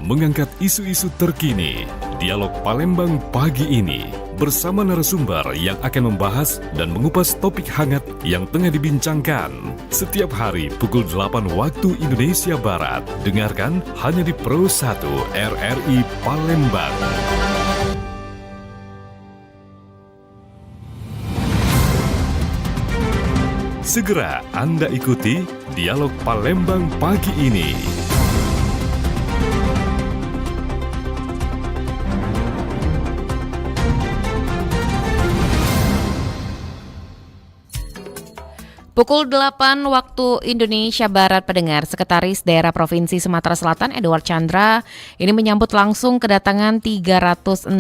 mengangkat isu-isu terkini. Dialog Palembang pagi ini bersama narasumber yang akan membahas dan mengupas topik hangat yang tengah dibincangkan. Setiap hari pukul 8 waktu Indonesia Barat. Dengarkan hanya di Pro 1 RRI Palembang. Segera Anda ikuti Dialog Palembang pagi ini. Pukul 8 waktu Indonesia Barat, pendengar. Sekretaris Daerah Provinsi Sumatera Selatan Edward Chandra ini menyambut langsung kedatangan 368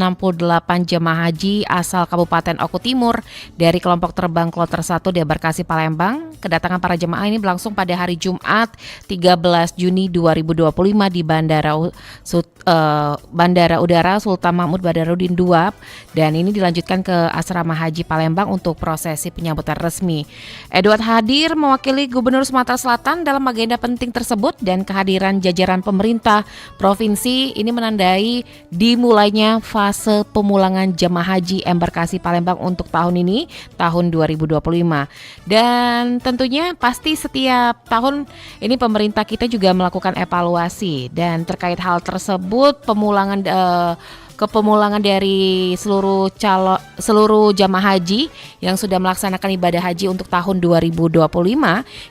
jemaah haji asal Kabupaten Oku Timur dari kelompok terbang Kloter 1 di Embarkasi Palembang. Kedatangan para jemaah ini berlangsung pada hari Jumat 13 Juni 2025 di Bandara Udara Sultan Mahmud Badarudin II, dan ini dilanjutkan ke Asrama Haji Palembang untuk prosesi penyambutan resmi. Edward hadir mewakili Gubernur Sumatera Selatan dalam agenda penting tersebut, dan kehadiran jajaran pemerintah provinsi ini menandai dimulainya fase pemulangan jemaah haji Embarkasi Palembang untuk tahun ini, tahun 2025. Dan tentunya pasti setiap tahun ini pemerintah kita juga melakukan evaluasi, dan terkait hal tersebut kepemulangan dari seluruh jamaah haji yang sudah melaksanakan ibadah haji untuk tahun 2025,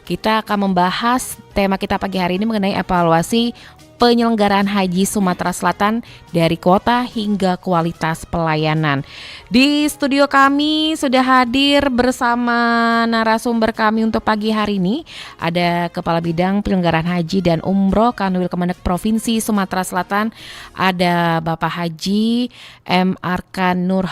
kita akan membahas tema kita pagi hari ini mengenai evaluasi penyelenggaraan haji Sumatera Selatan dari kuota hingga kualitas pelayanan. Di studio kami sudah hadir bersama narasumber kami untuk pagi hari ini. Ada Kepala Bidang Penyelenggaraan Haji dan Umroh Kanwil Kemenak Provinsi Sumatera Selatan. Ada Bapak Haji M. Arkan Nur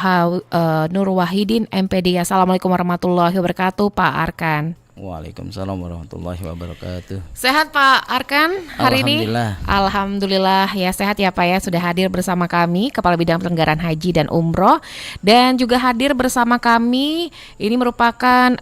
Wahidin MPD. Assalamualaikum warahmatullahi wabarakatuh, Pak Arkan. Waalaikumsalam warahmatullahi wabarakatuh. Sehat Pak Arkan hari ini? Alhamdulillah ya, sehat ya Pak ya. Sudah hadir bersama kami Kepala Bidang Penyelenggaraan Haji dan Umroh, dan juga hadir bersama kami ini merupakan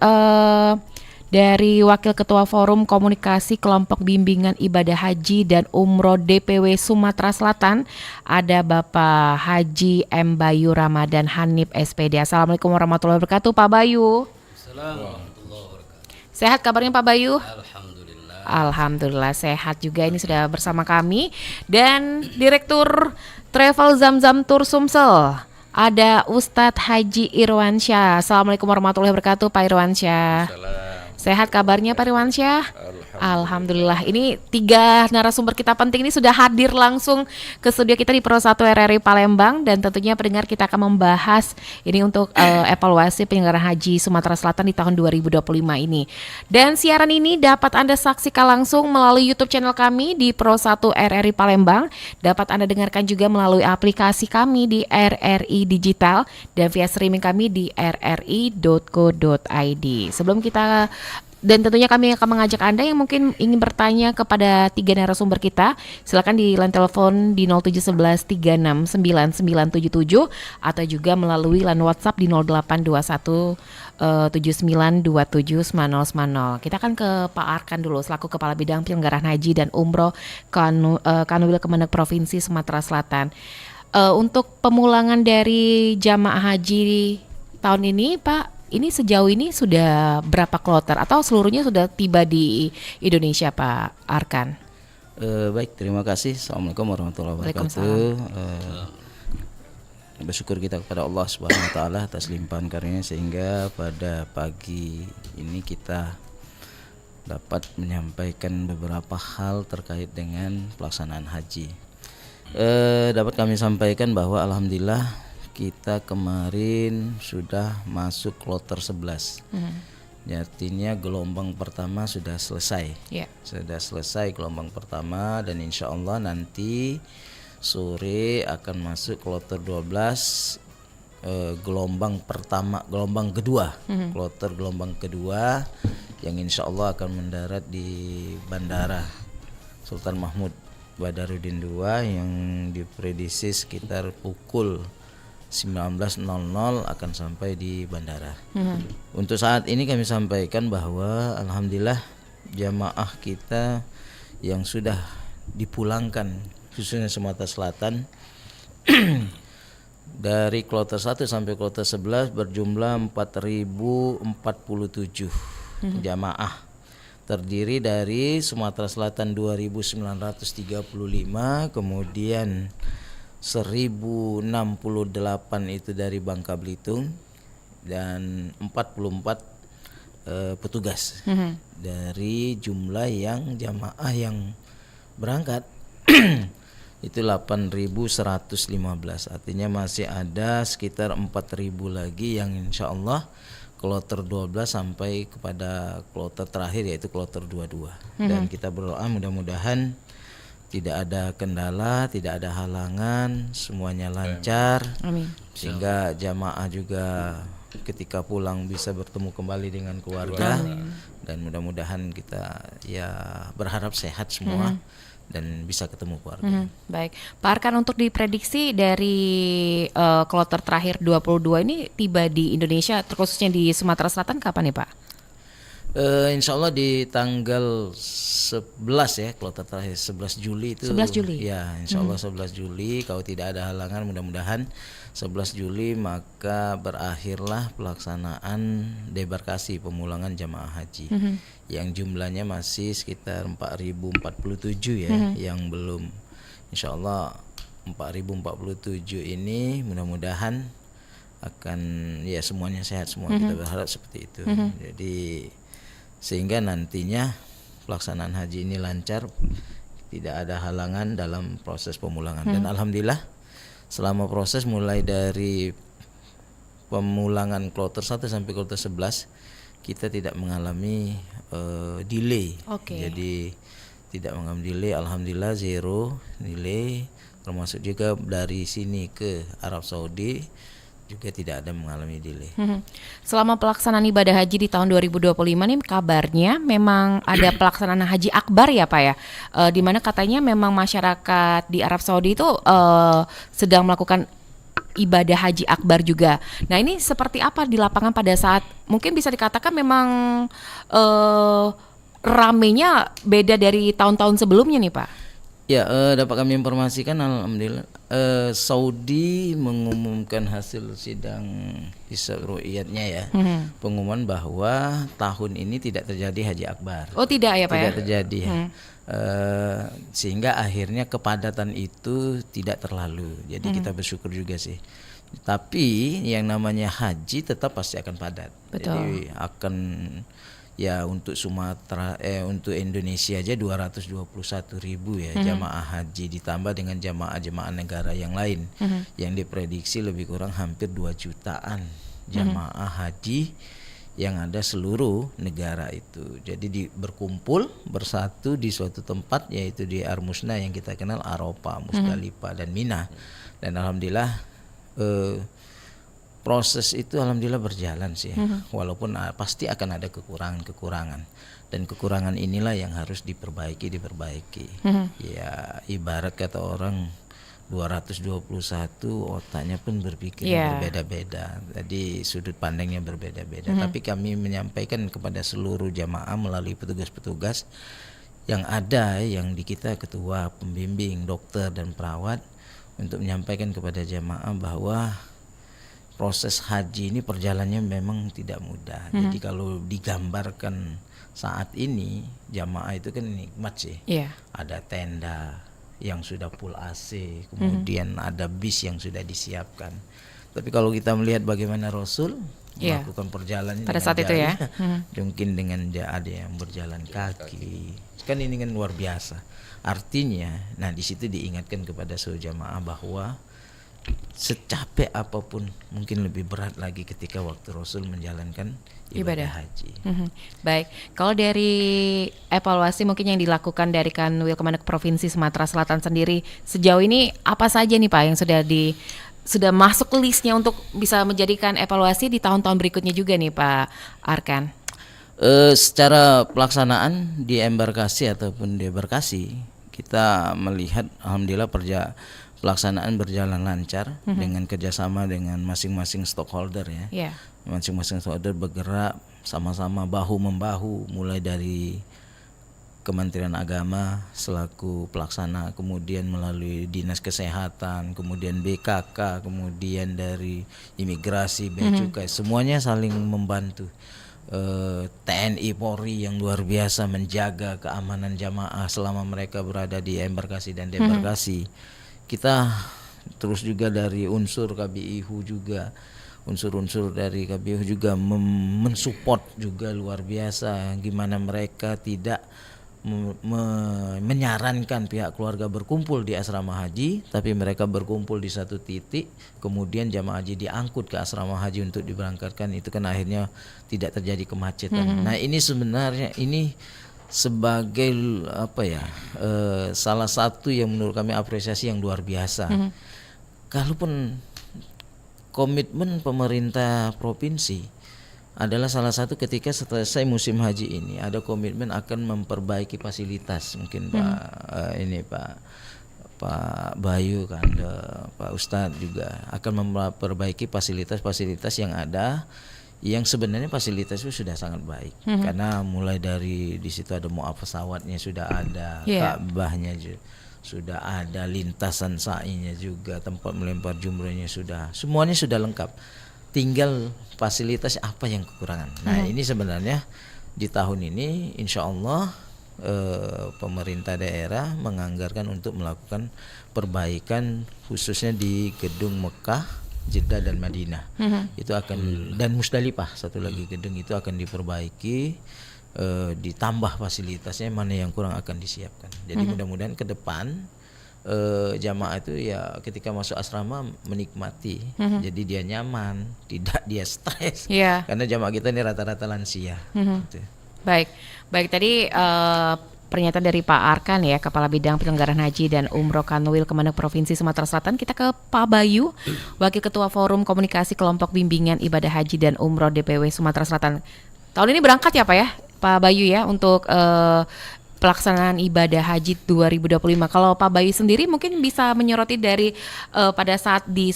dari Wakil Ketua Forum Komunikasi Kelompok Bimbingan Ibadah Haji dan Umroh DPW Sumatera Selatan. Ada Bapak Haji M. Bayu Ramadan Hanif SPD. Assalamualaikum warahmatullahi wabarakatuh Pak Bayu. Assalamualaikum. Sehat kabarnya Pak Bayu? Alhamdulillah. Alhamdulillah sehat juga, ini sudah bersama kami. Dan Direktur Travel Zamzam Tour Sumsel, ada Ustadz Haji Irwansyah. Assalamualaikum warahmatullahi wabarakatuh Pak Irwansyah. Sehat kabarnya Pak Irwansyah? Alhamdulillah. Ini 3 narasumber kita penting ini sudah hadir langsung ke studio kita di Pro 1 RRI Palembang, dan tentunya pendengar kita akan membahas ini untuk evaluasi penyelenggaraan haji Sumatera Selatan di tahun 2025 ini. Dan siaran ini dapat Anda saksikan langsung melalui YouTube channel kami di Pro 1 RRI Palembang. Dapat Anda dengarkan juga melalui aplikasi kami di RRI Digital, dan via streaming kami di rri.co.id. Sebelum kita Dan tentunya kami akan mengajak Anda yang mungkin ingin bertanya kepada 3 narasumber kita, silakan di line telepon di 0711 369977 atau juga melalui line WhatsApp di 0821 79279090. Kita akan ke Pak Arkan dulu selaku Kepala Bidang Penyelenggaraan Haji dan Umroh Kanwil Kemenak Provinsi Sumatera Selatan. Untuk pemulangan dari jamaah haji tahun ini, Pak, ini sejauh ini sudah berapa kloter atau seluruhnya sudah tiba di Indonesia, Pak Arkan? Baik, terima kasih. Assalamualaikum warahmatullahi wabarakatuh. Bersyukur kita kepada Allah Subhanahu wa taala atas limpahan karunia sehingga pada pagi ini kita dapat menyampaikan beberapa hal terkait dengan pelaksanaan haji. Dapat kami sampaikan bahwa alhamdulillah kita kemarin sudah masuk kloter 11. Artinya gelombang pertama sudah selesai. Sudah selesai gelombang pertama, dan insya Allah nanti sore akan masuk kloter 12, gelombang kedua. Kloter gelombang kedua yang insya Allah akan mendarat di Bandara Sultan Mahmud Badarudin II yang diprediksi sekitar pukul 19.00 akan sampai di bandara. Untuk saat ini kami sampaikan bahwa alhamdulillah jamaah kita yang sudah dipulangkan khususnya Sumatera Selatan. Dari kloter 1 sampai kloter 11 berjumlah 4.047 jamaah. Terdiri dari Sumatera Selatan 2.935, kemudian 1.068 itu dari Bangka Belitung, dan 44 petugas. Dari jumlah yang jamaah yang berangkat itu 8.115, artinya masih ada sekitar 4.000 lagi yang insya Allah kloter 12 sampai kepada kloter terakhir yaitu kloter 22. Dan kita berdoa mudah-mudahan tidak ada kendala, tidak ada halangan, semuanya lancar. Amin. Sehingga jamaah juga ketika pulang bisa bertemu kembali dengan keluarga. Dan mudah-mudahan kita ya berharap sehat semua dan bisa ketemu keluarga. Baik, Pak Arkan, untuk diprediksi dari kloter terakhir 22 ini tiba di Indonesia, terkhususnya di Sumatera Selatan kapan nih Pak? Insya Allah di tanggal 11 ya, kloter terakhir 11 Juli itu. 11 Juli? Ya, insya Allah 11 Juli, kalau tidak ada halangan mudah-mudahan 11 Juli maka berakhirlah pelaksanaan debarkasi pemulangan jamaah haji. Yang jumlahnya masih sekitar 4.047 ya, yang belum. Insya Allah 4.047 ini mudah-mudahan akan ya semuanya sehat semua. Kita berharap seperti itu. Jadi sehingga nantinya pelaksanaan haji ini lancar, tidak ada halangan dalam proses pemulangan. Dan alhamdulillah selama proses mulai dari pemulangan kloter 1 sampai kloter 11 kita tidak mengalami delay. Jadi tidak mengalami delay, alhamdulillah zero delay, termasuk juga dari sini ke Arab Saudi juga tidak ada mengalami delay. Selama pelaksanaan ibadah haji di tahun 2025 nih kabarnya memang ada pelaksanaan haji akbar ya Pak ya, di mana katanya memang masyarakat di Arab Saudi itu sedang melakukan ibadah haji akbar juga. Nah ini seperti apa di lapangan pada saat mungkin bisa dikatakan memang ramenya beda dari tahun-tahun sebelumnya nih Pak? Ya, dapat kami informasikan alhamdulillah Saudi mengumumkan hasil sidang hisab ru'iyatnya ya. Pengumuman bahwa tahun ini tidak terjadi haji akbar. Oh tidak ya Pak tidak ya? Terjadi ya. Sehingga akhirnya kepadatan itu tidak terlalu. Jadi kita bersyukur juga sih. Tapi yang namanya haji tetap pasti akan padat. Betul. Jadi akan ya untuk Sumatera untuk Indonesia aja 221.000 ya jamaah haji, ditambah dengan jamaah negara yang lain yang diprediksi lebih kurang hampir 2 jutaan jamaah haji yang ada seluruh negara itu. Jadi berkumpul bersatu di suatu tempat yaitu di Armusna yang kita kenal Arafah, Musdalifah dan Mina. Dan alhamdulillah proses itu alhamdulillah berjalan sih, walaupun pasti akan ada kekurangan dan kekurangan inilah yang harus diperbaiki. Ya ibarat kata orang 221 otaknya pun berpikir berbeda-beda, jadi sudut pandangnya berbeda-beda. Tapi kami menyampaikan kepada seluruh jamaah melalui petugas-petugas yang ada, yang di kita ketua, pembimbing, dokter dan perawat, untuk menyampaikan kepada jamaah bahwa proses haji ini perjalanannya memang tidak mudah. Jadi kalau digambarkan saat ini jamaah itu kan nikmat sih. Ada tenda yang sudah full AC, kemudian ada bis yang sudah disiapkan. Tapi kalau kita melihat bagaimana Rasul melakukan perjalanan pada saat itu ya, mungkin dengan ada yang berjalan kaki, kan ini kan luar biasa. Artinya, nah di situ diingatkan kepada seluruh jamaah bahwa secapek apapun mungkin lebih berat lagi ketika waktu Rasul menjalankan ibadah haji. Baik, kalau dari evaluasi mungkin yang dilakukan dari Kanwil Kemenak Provinsi Sumatera Selatan sendiri sejauh ini apa saja nih Pak yang sudah masuk listnya untuk bisa menjadikan evaluasi di tahun-tahun berikutnya juga nih Pak Arkan? Secara pelaksanaan di embarkasi ataupun debarkasi kita melihat alhamdulillah pelaksanaan berjalan lancar dengan kerjasama dengan masing-masing stakeholder ya. Masing-masing stakeholder bergerak sama-sama bahu membahu, mulai dari Kementerian Agama selaku pelaksana, kemudian melalui Dinas Kesehatan, kemudian BKK, kemudian dari imigrasi, bea cukai, semuanya saling membantu. TNI Polri yang luar biasa menjaga keamanan jamaah selama mereka berada di embarkasi dan debarkasi. Kita terus juga dari unsur KBIHU juga, unsur-unsur dari KBIHU juga mensupport juga luar biasa, gimana mereka tidak menyarankan pihak keluarga berkumpul di asrama haji, tapi mereka berkumpul di satu titik, kemudian jamaah haji diangkut ke asrama haji untuk diberangkatkan. Itu kan akhirnya tidak terjadi kemacetan. Nah ini sebenarnya ini sebagai salah satu yang menurut kami apresiasi yang luar biasa. Kalaupun komitmen pemerintah provinsi adalah salah satu ketika selesai musim haji ini ada komitmen akan memperbaiki fasilitas, mungkin Pak Bayu kan, Pak Ustadz juga akan memperbaiki fasilitas-fasilitas yang ada, yang sebenarnya fasilitas itu sudah sangat baik, karena mulai dari di situ ada muaf pesawatnya sudah ada, Ka'bahnya sudah ada, lintasan sa'inya juga, tempat melempar jumrohnya sudah, semuanya sudah lengkap. Tinggal fasilitas apa yang kekurangan. Nah ini sebenarnya di tahun ini insya Allah pemerintah daerah menganggarkan untuk melakukan perbaikan khususnya di gedung Mekah, Jeddah dan Madinah. Itu akan, dan Musdalifah satu lagi gedung itu akan diperbaiki, ditambah fasilitasnya, mana yang kurang akan disiapkan. Jadi mudah-mudahan ke depan jamaah itu ya ketika masuk asrama menikmati, jadi dia nyaman, tidak dia stres, karena jamaah kita ini rata-rata lansia. Gitu. Baik tadi pernyataan dari Pak Arkan ya, Kepala Bidang Penyelenggaraan Haji dan Umroh Kanwil Kemenag Provinsi Sumatera Selatan. Kita ke Pak Bayu, Wakil Ketua Forum Komunikasi Kelompok Bimbingan Ibadah Haji dan Umroh DPW Sumatera Selatan. Tahun ini berangkat ya Pak ya, Pak Bayu ya, untuk pelaksanaan ibadah haji 2025. Kalau Pak Bayu sendiri mungkin bisa menyoroti dari pada saat di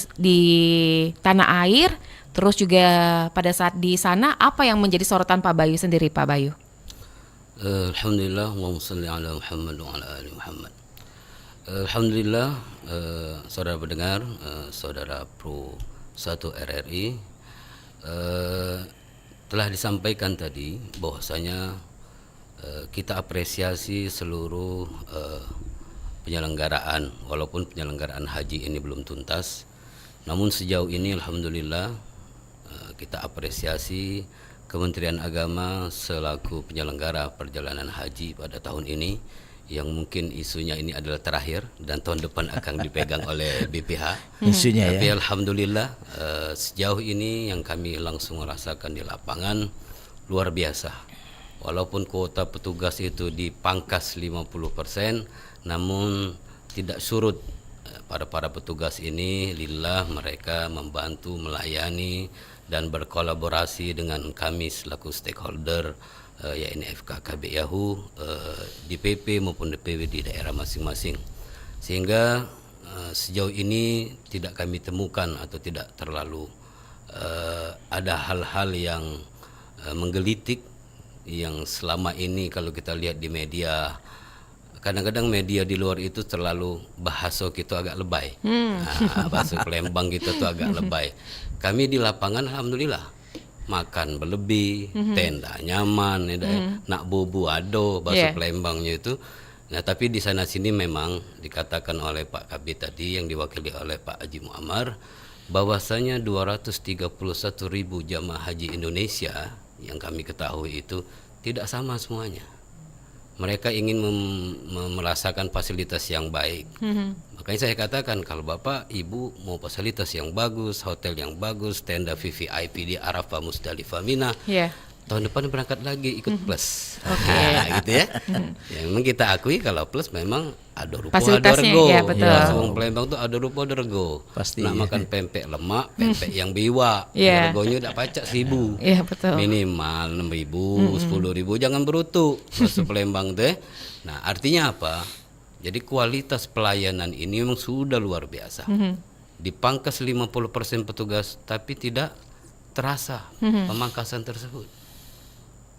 tanah air, terus juga pada saat di sana, apa yang menjadi sorotan Pak Bayu sendiri, Pak Bayu? Alhamdulillah, Allahumma shalli ala Muhammad wa ala ali Muhammad. Alhamdulillah, saudara pendengar, saudara Pro 1 RRI, telah disampaikan tadi bahwasanya kita apresiasi seluruh penyelenggaraan, walaupun penyelenggaraan haji ini belum tuntas, namun sejauh ini alhamdulillah kita apresiasi Kementerian Agama selaku penyelenggara perjalanan haji pada tahun ini, yang mungkin isunya ini adalah terakhir dan tahun depan akan dipegang oleh BPH. Isunya Tapi ya. alhamdulillah sejauh ini yang kami langsung rasakan di lapangan luar biasa. Walaupun kuota petugas itu dipangkas 50%, namun tidak surut para petugas ini, lillah mereka membantu, melayani dan berkolaborasi dengan kami selaku stakeholder, yakni FK KBIHU, DPP maupun DPW di daerah masing-masing. Sehingga sejauh ini tidak kami temukan atau tidak terlalu ada hal-hal yang menggelitik, yang selama ini kalau kita lihat di media, kadang-kadang media di luar itu terlalu bahasa kita agak lebay, bahasa Palembang kita tuh agak lebay. Kami di lapangan alhamdulillah makan berlebih, tenda nyaman, nak bobo ado bahasa Palembangnya itu. Nah tapi di sana sini memang dikatakan oleh Pak Kabit tadi yang diwakili oleh Pak Haji Muammar, bahwasanya 231.000 jamaah haji Indonesia yang kami ketahui itu tidak sama semuanya. Mereka ingin merasakan fasilitas yang baik. Makanya saya katakan kalau Bapak Ibu mau fasilitas yang bagus, hotel yang bagus, tenda VVIP di Arafah, Musdalifah, Mina, tahun depan berangkat lagi ikut plus. Nah, gitu ya. Ya memang kita akui kalau plus memang ada rupa ada rego. Ya, betul. Langsung Palembang tuh ada rupa ada rego. Pasti. Nak makan pempek lemak, pempek yang biwa. Regonya udah pacak 1.000. Iya, betul. Minimal 6.000, 10.000, jangan berutu. Bahasa Palembang teh. Nah, artinya apa? Jadi kualitas pelayanan ini memang sudah luar biasa. Dipangkas 50% petugas tapi tidak terasa pemangkasan tersebut.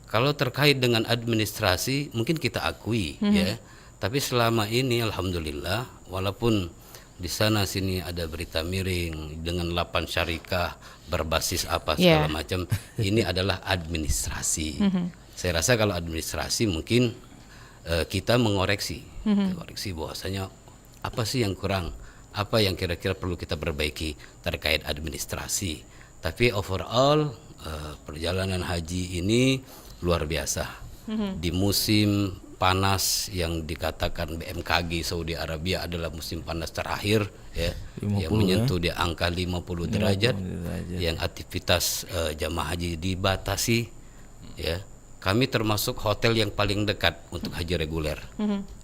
Kalau terkait dengan administrasi mungkin kita akui ya. Tapi selama ini alhamdulillah walaupun di sana sini ada berita miring dengan 8 syarikah berbasis apa segala macam, ini adalah administrasi. Saya rasa kalau administrasi mungkin kita mengoreksi, koreksi bahwasanya apa sih yang kurang, apa yang kira-kira perlu kita perbaiki terkait administrasi. Tapi overall perjalanan haji ini luar biasa. Di musim panas yang dikatakan BMKG Saudi Arabia adalah musim panas terakhir ya, yang menyentuh di angka 50 derajat, yang aktivitas jamaah haji dibatasi ya. Kami termasuk hotel yang paling dekat untuk haji reguler,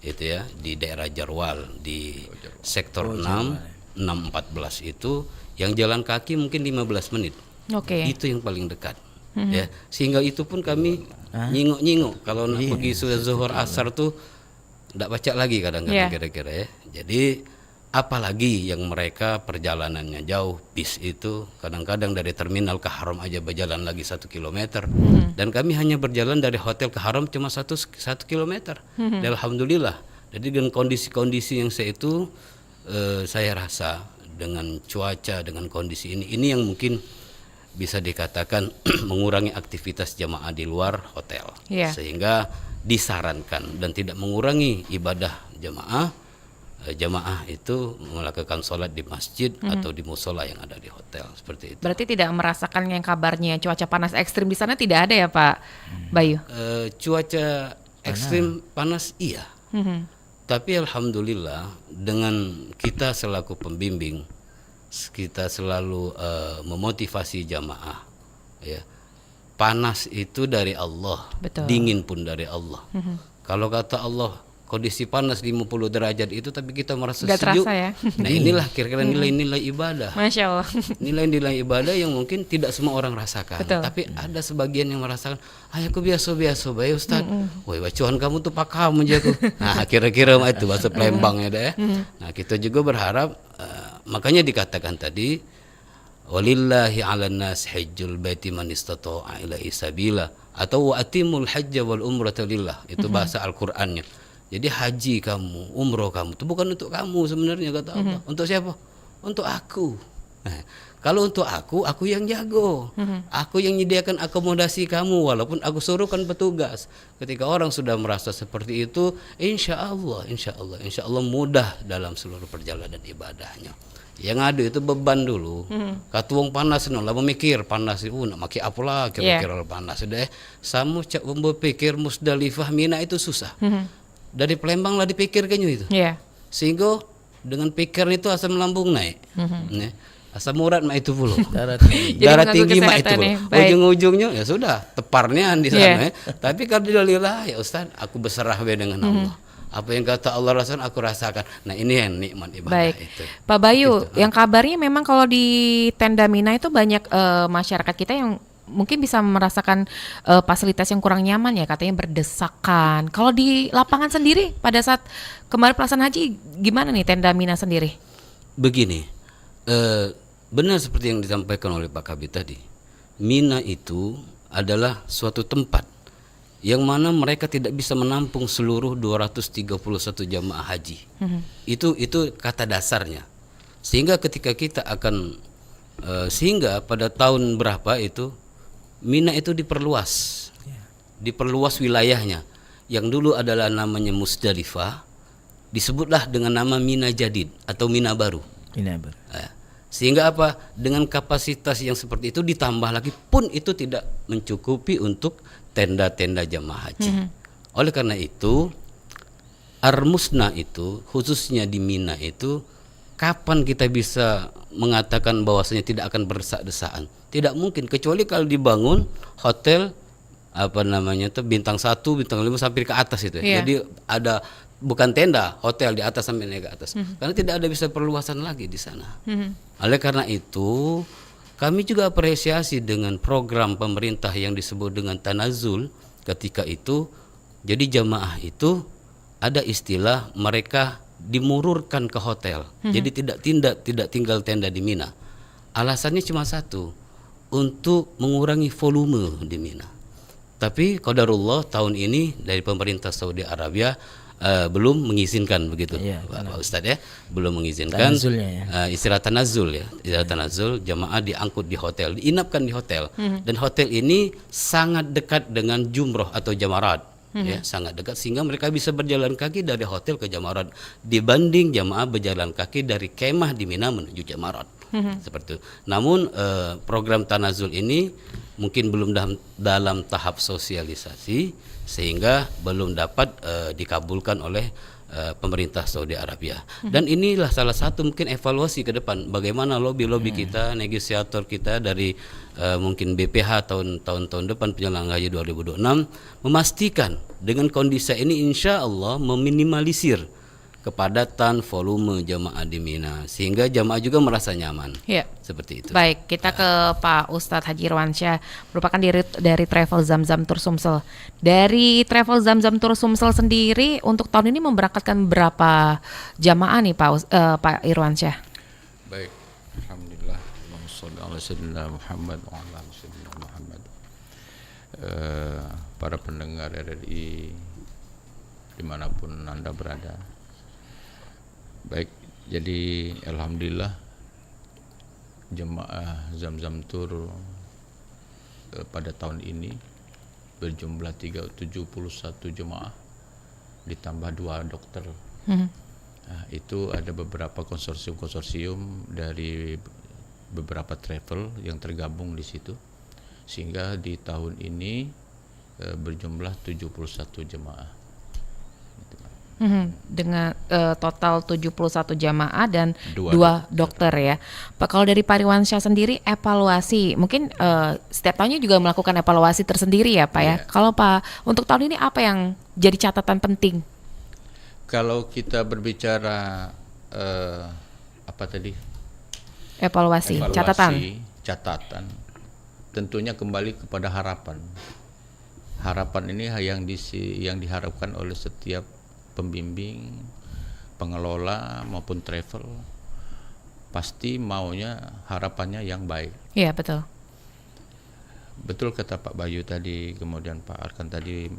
itu ya, di daerah Jarwal di sektor 614 itu, yang jalan kaki mungkin 15 menit. Itu yang paling dekat. Ya, sehingga itu pun kami nyingok-nyingok kalau nak pergi sudah zuhur asar tuh tidak baca lagi kadang-kadang kira-kira ya. Jadi apalagi yang mereka perjalanannya jauh, bis itu kadang-kadang dari terminal ke Haram aja berjalan lagi 1 kilometer, dan kami hanya berjalan dari hotel ke Haram cuma 1 kilometer. Dan alhamdulillah. Jadi dengan kondisi-kondisi yang itu saya rasa dengan cuaca, dengan kondisi ini yang mungkin bisa dikatakan mengurangi aktivitas jamaah di luar hotel, sehingga disarankan dan tidak mengurangi ibadah jamaah. Jamaah itu melakukan sholat di masjid atau di musola yang ada di hotel, seperti itu. Berarti tidak merasakan yang kabarnya cuaca panas ekstrim di sana, tidak ada ya Pak Bayu? Cuaca ekstrim panas iya, tapi alhamdulillah dengan kita selaku pembimbing, kita selalu memotivasi jamaah ya. Panas itu dari Allah. Betul. Dingin pun dari Allah. Kalau kata Allah kondisi panas 50 derajat itu tapi kita merasa gak sejuk terasa ya. Nah inilah kira-kira nilai-nilai ibadah. Masya Allah. Nilai-nilai ibadah yang mungkin tidak semua orang rasakan. Betul. Tapi ada sebagian yang merasakan, aku biasa-biasa baik Ustaz. Woi bacuan kamu tuh pakam aja aku. Nah kira-kira itu bahasa Palembang ya deh. Nah kita juga berharap makanya dikatakan tadi walillahi 'alan nas hajjul baiti man istata'a ilaihi sabila atau wa atimul hajja wal umrata lillah. Itu bahasa Al-Qur'annya. Jadi haji kamu, umroh kamu itu bukan untuk kamu sebenarnya kata Allah. Untuk siapa? Untuk aku. Nah, kalau untuk aku yang jago. Aku yang menyediakan akomodasi kamu walaupun aku suruhkan petugas. Ketika orang sudah merasa seperti itu, insya Allah mudah dalam seluruh perjalanan ibadahnya. Yang ada itu beban dulu. Katuang panas lah memikir panas itu nak maki apa lah kira-kira panas deh. Samu cak berpikir Musdalifah Mina itu susah. Dari Palembang lah dipikirkannya itu. Sehingga dengan pikiran itu asam lambung naik. Asam urat mah itu puluh. Darah tinggi mah itu puluh. Ujung-ujungnya ya sudah teparnya di sana. Tapi kalau dalillah ya Ustaz, aku berserah dengan Allah. Apa yang kata Allah rasakan aku rasakan. Nah ini yang nikmat ibadah itu. Pak Bayu, gitu. Yang kabarnya memang kalau di tenda Mina itu banyak masyarakat kita yang mungkin bisa merasakan fasilitas yang kurang nyaman ya, katanya berdesakan. Kalau di lapangan sendiri pada saat kemarin pelaksanaan haji gimana nih tenda Mina sendiri? Begini, benar seperti yang disampaikan oleh Pak Kabid tadi. Mina itu adalah suatu tempat yang mana mereka tidak bisa menampung seluruh 231 jamaah haji. Itu kata dasarnya. Sehingga ketika kita akan sehingga pada tahun berapa itu Mina itu diperluas wilayahnya. Yang dulu adalah namanya Musdalifah, disebutlah dengan nama Mina Jadid atau Mina Baru. Sehingga apa? Dengan kapasitas yang seperti itu ditambah lagi pun itu tidak mencukupi untuk tenda-tenda jamaah haji. Oleh karena itu Ar-Musna itu khususnya di Mina itu kapan kita bisa mengatakan bahwasanya tidak akan berdesak-desakan? Tidak mungkin kecuali kalau dibangun hotel bintang 1, bintang 5 sampai ke atas itu. Jadi ada bukan tenda, hotel di atas sampai naik ke atas. Karena tidak ada bisa perluasan lagi di sana. Oleh karena itu kami juga apresiasi dengan program pemerintah yang disebut dengan Tanazul ketika itu. Jadi jamaah itu ada istilah mereka dimururkan ke hotel. Jadi tidak tinggal tenda di Mina. Alasannya cuma satu, untuk mengurangi volume di Mina. Tapi qadarullah tahun ini dari pemerintah Saudi Arabia belum mengizinkan begitu, Pak Ustadz ya, belum mengizinkan istilah tanazul ya, istilah tanazul, jamaah diangkut di hotel, diinapkan di hotel, dan hotel ini sangat dekat dengan jumroh atau jamarat, ya sangat dekat sehingga mereka bisa berjalan kaki dari hotel ke jamarat dibanding jamaah berjalan kaki dari kemah di Mina menuju jamarat, seperti itu. Namun program tanazul ini mungkin belum dalam tahap sosialisasi sehingga belum dapat dikabulkan oleh pemerintah Saudi Arabia. Dan inilah salah satu mungkin evaluasi ke depan bagaimana lobby kita, negosiator kita dari mungkin BPH tahun-tahun depan penyelenggaraan haji 2026 memastikan dengan kondisi ini insya Allah meminimalisir kepadatan volume jamaah di Mina sehingga jamaah juga merasa nyaman. Ya. Seperti itu. Baik, kita ke Pak Ustadz Haji Irwansyah, merupakan dari Travel Zamzam Tour Sumsel. Dari Travel Zamzam Tour Sumsel sendiri untuk tahun ini memberangkatkan berapa jamaah nih Pak Irwansyah? Baik, alhamdulillah. Allahumma shalli ala sayyidina Muhammad wa ala ali sayyidina Muhammad. Para pendengar RRI dimanapun Anda berada. Baik, jadi alhamdulillah jemaah Zamzam Tour pada tahun ini berjumlah 71 jemaah ditambah 2 dokter. Nah, itu ada beberapa konsorsium dari beberapa travel yang tergabung di situ sehingga di tahun ini berjumlah 71 jemaah. Dengan total 71 jamaah dan 2 dokter ya. Pak, kalau dari Pak Irwansyah sendiri evaluasi, mungkin setiap tahunnya juga melakukan evaluasi tersendiri ya Pak ya. Kalau Pak untuk tahun ini apa yang jadi catatan penting? Kalau kita berbicara apa tadi? Evaluasi, catatan. Tentunya kembali kepada harapan. Harapan ini yang diharapkan oleh setiap pembimbing, pengelola maupun travel pasti maunya harapannya yang baik. Iya betul. Betul kata Pak Bayu tadi, kemudian Pak Arkan tadi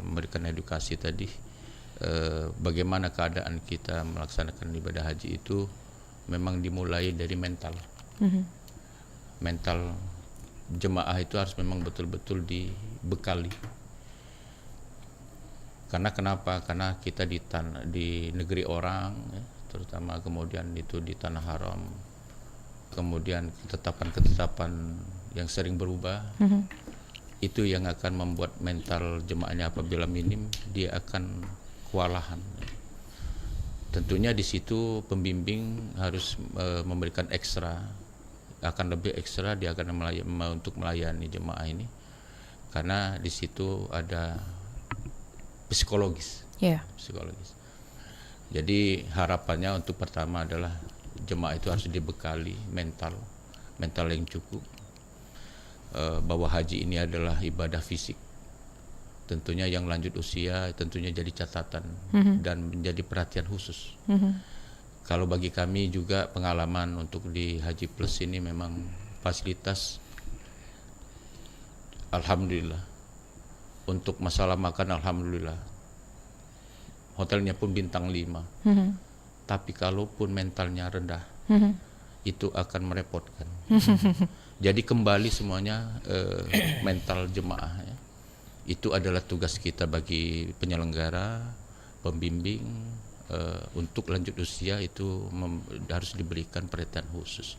memberikan edukasi tadi bagaimana keadaan kita melaksanakan ibadah haji itu memang dimulai dari mental. Mental jemaah itu harus memang betul-betul dibekali. Karena kenapa? Karena kita di negeri orang, ya, terutama kemudian itu di tanah haram, kemudian ketetapan-ketetapan yang sering berubah, itu yang akan membuat mental jemaahnya apabila minim dia akan kewalahan. Tentunya di situ pembimbing harus memberikan ekstra, akan lebih ekstra dia akan untuk melayani jemaah ini, karena di situ ada psikologis. Jadi harapannya untuk pertama adalah jemaah itu harus dibekali mental yang cukup, bahwa haji ini adalah ibadah fisik. Tentunya yang lanjut usia tentunya jadi catatan dan menjadi perhatian khusus. Kalau bagi kami juga pengalaman untuk di Haji Plus ini memang fasilitas alhamdulillah. Untuk masalah makan alhamdulillah hotelnya pun bintang 5. Tapi kalaupun mentalnya rendah itu akan merepotkan. Jadi kembali semuanya mental jemaah ya. Itu adalah tugas kita bagi penyelenggara, pembimbing, untuk lanjut usia itu harus diberikan perhatian khusus.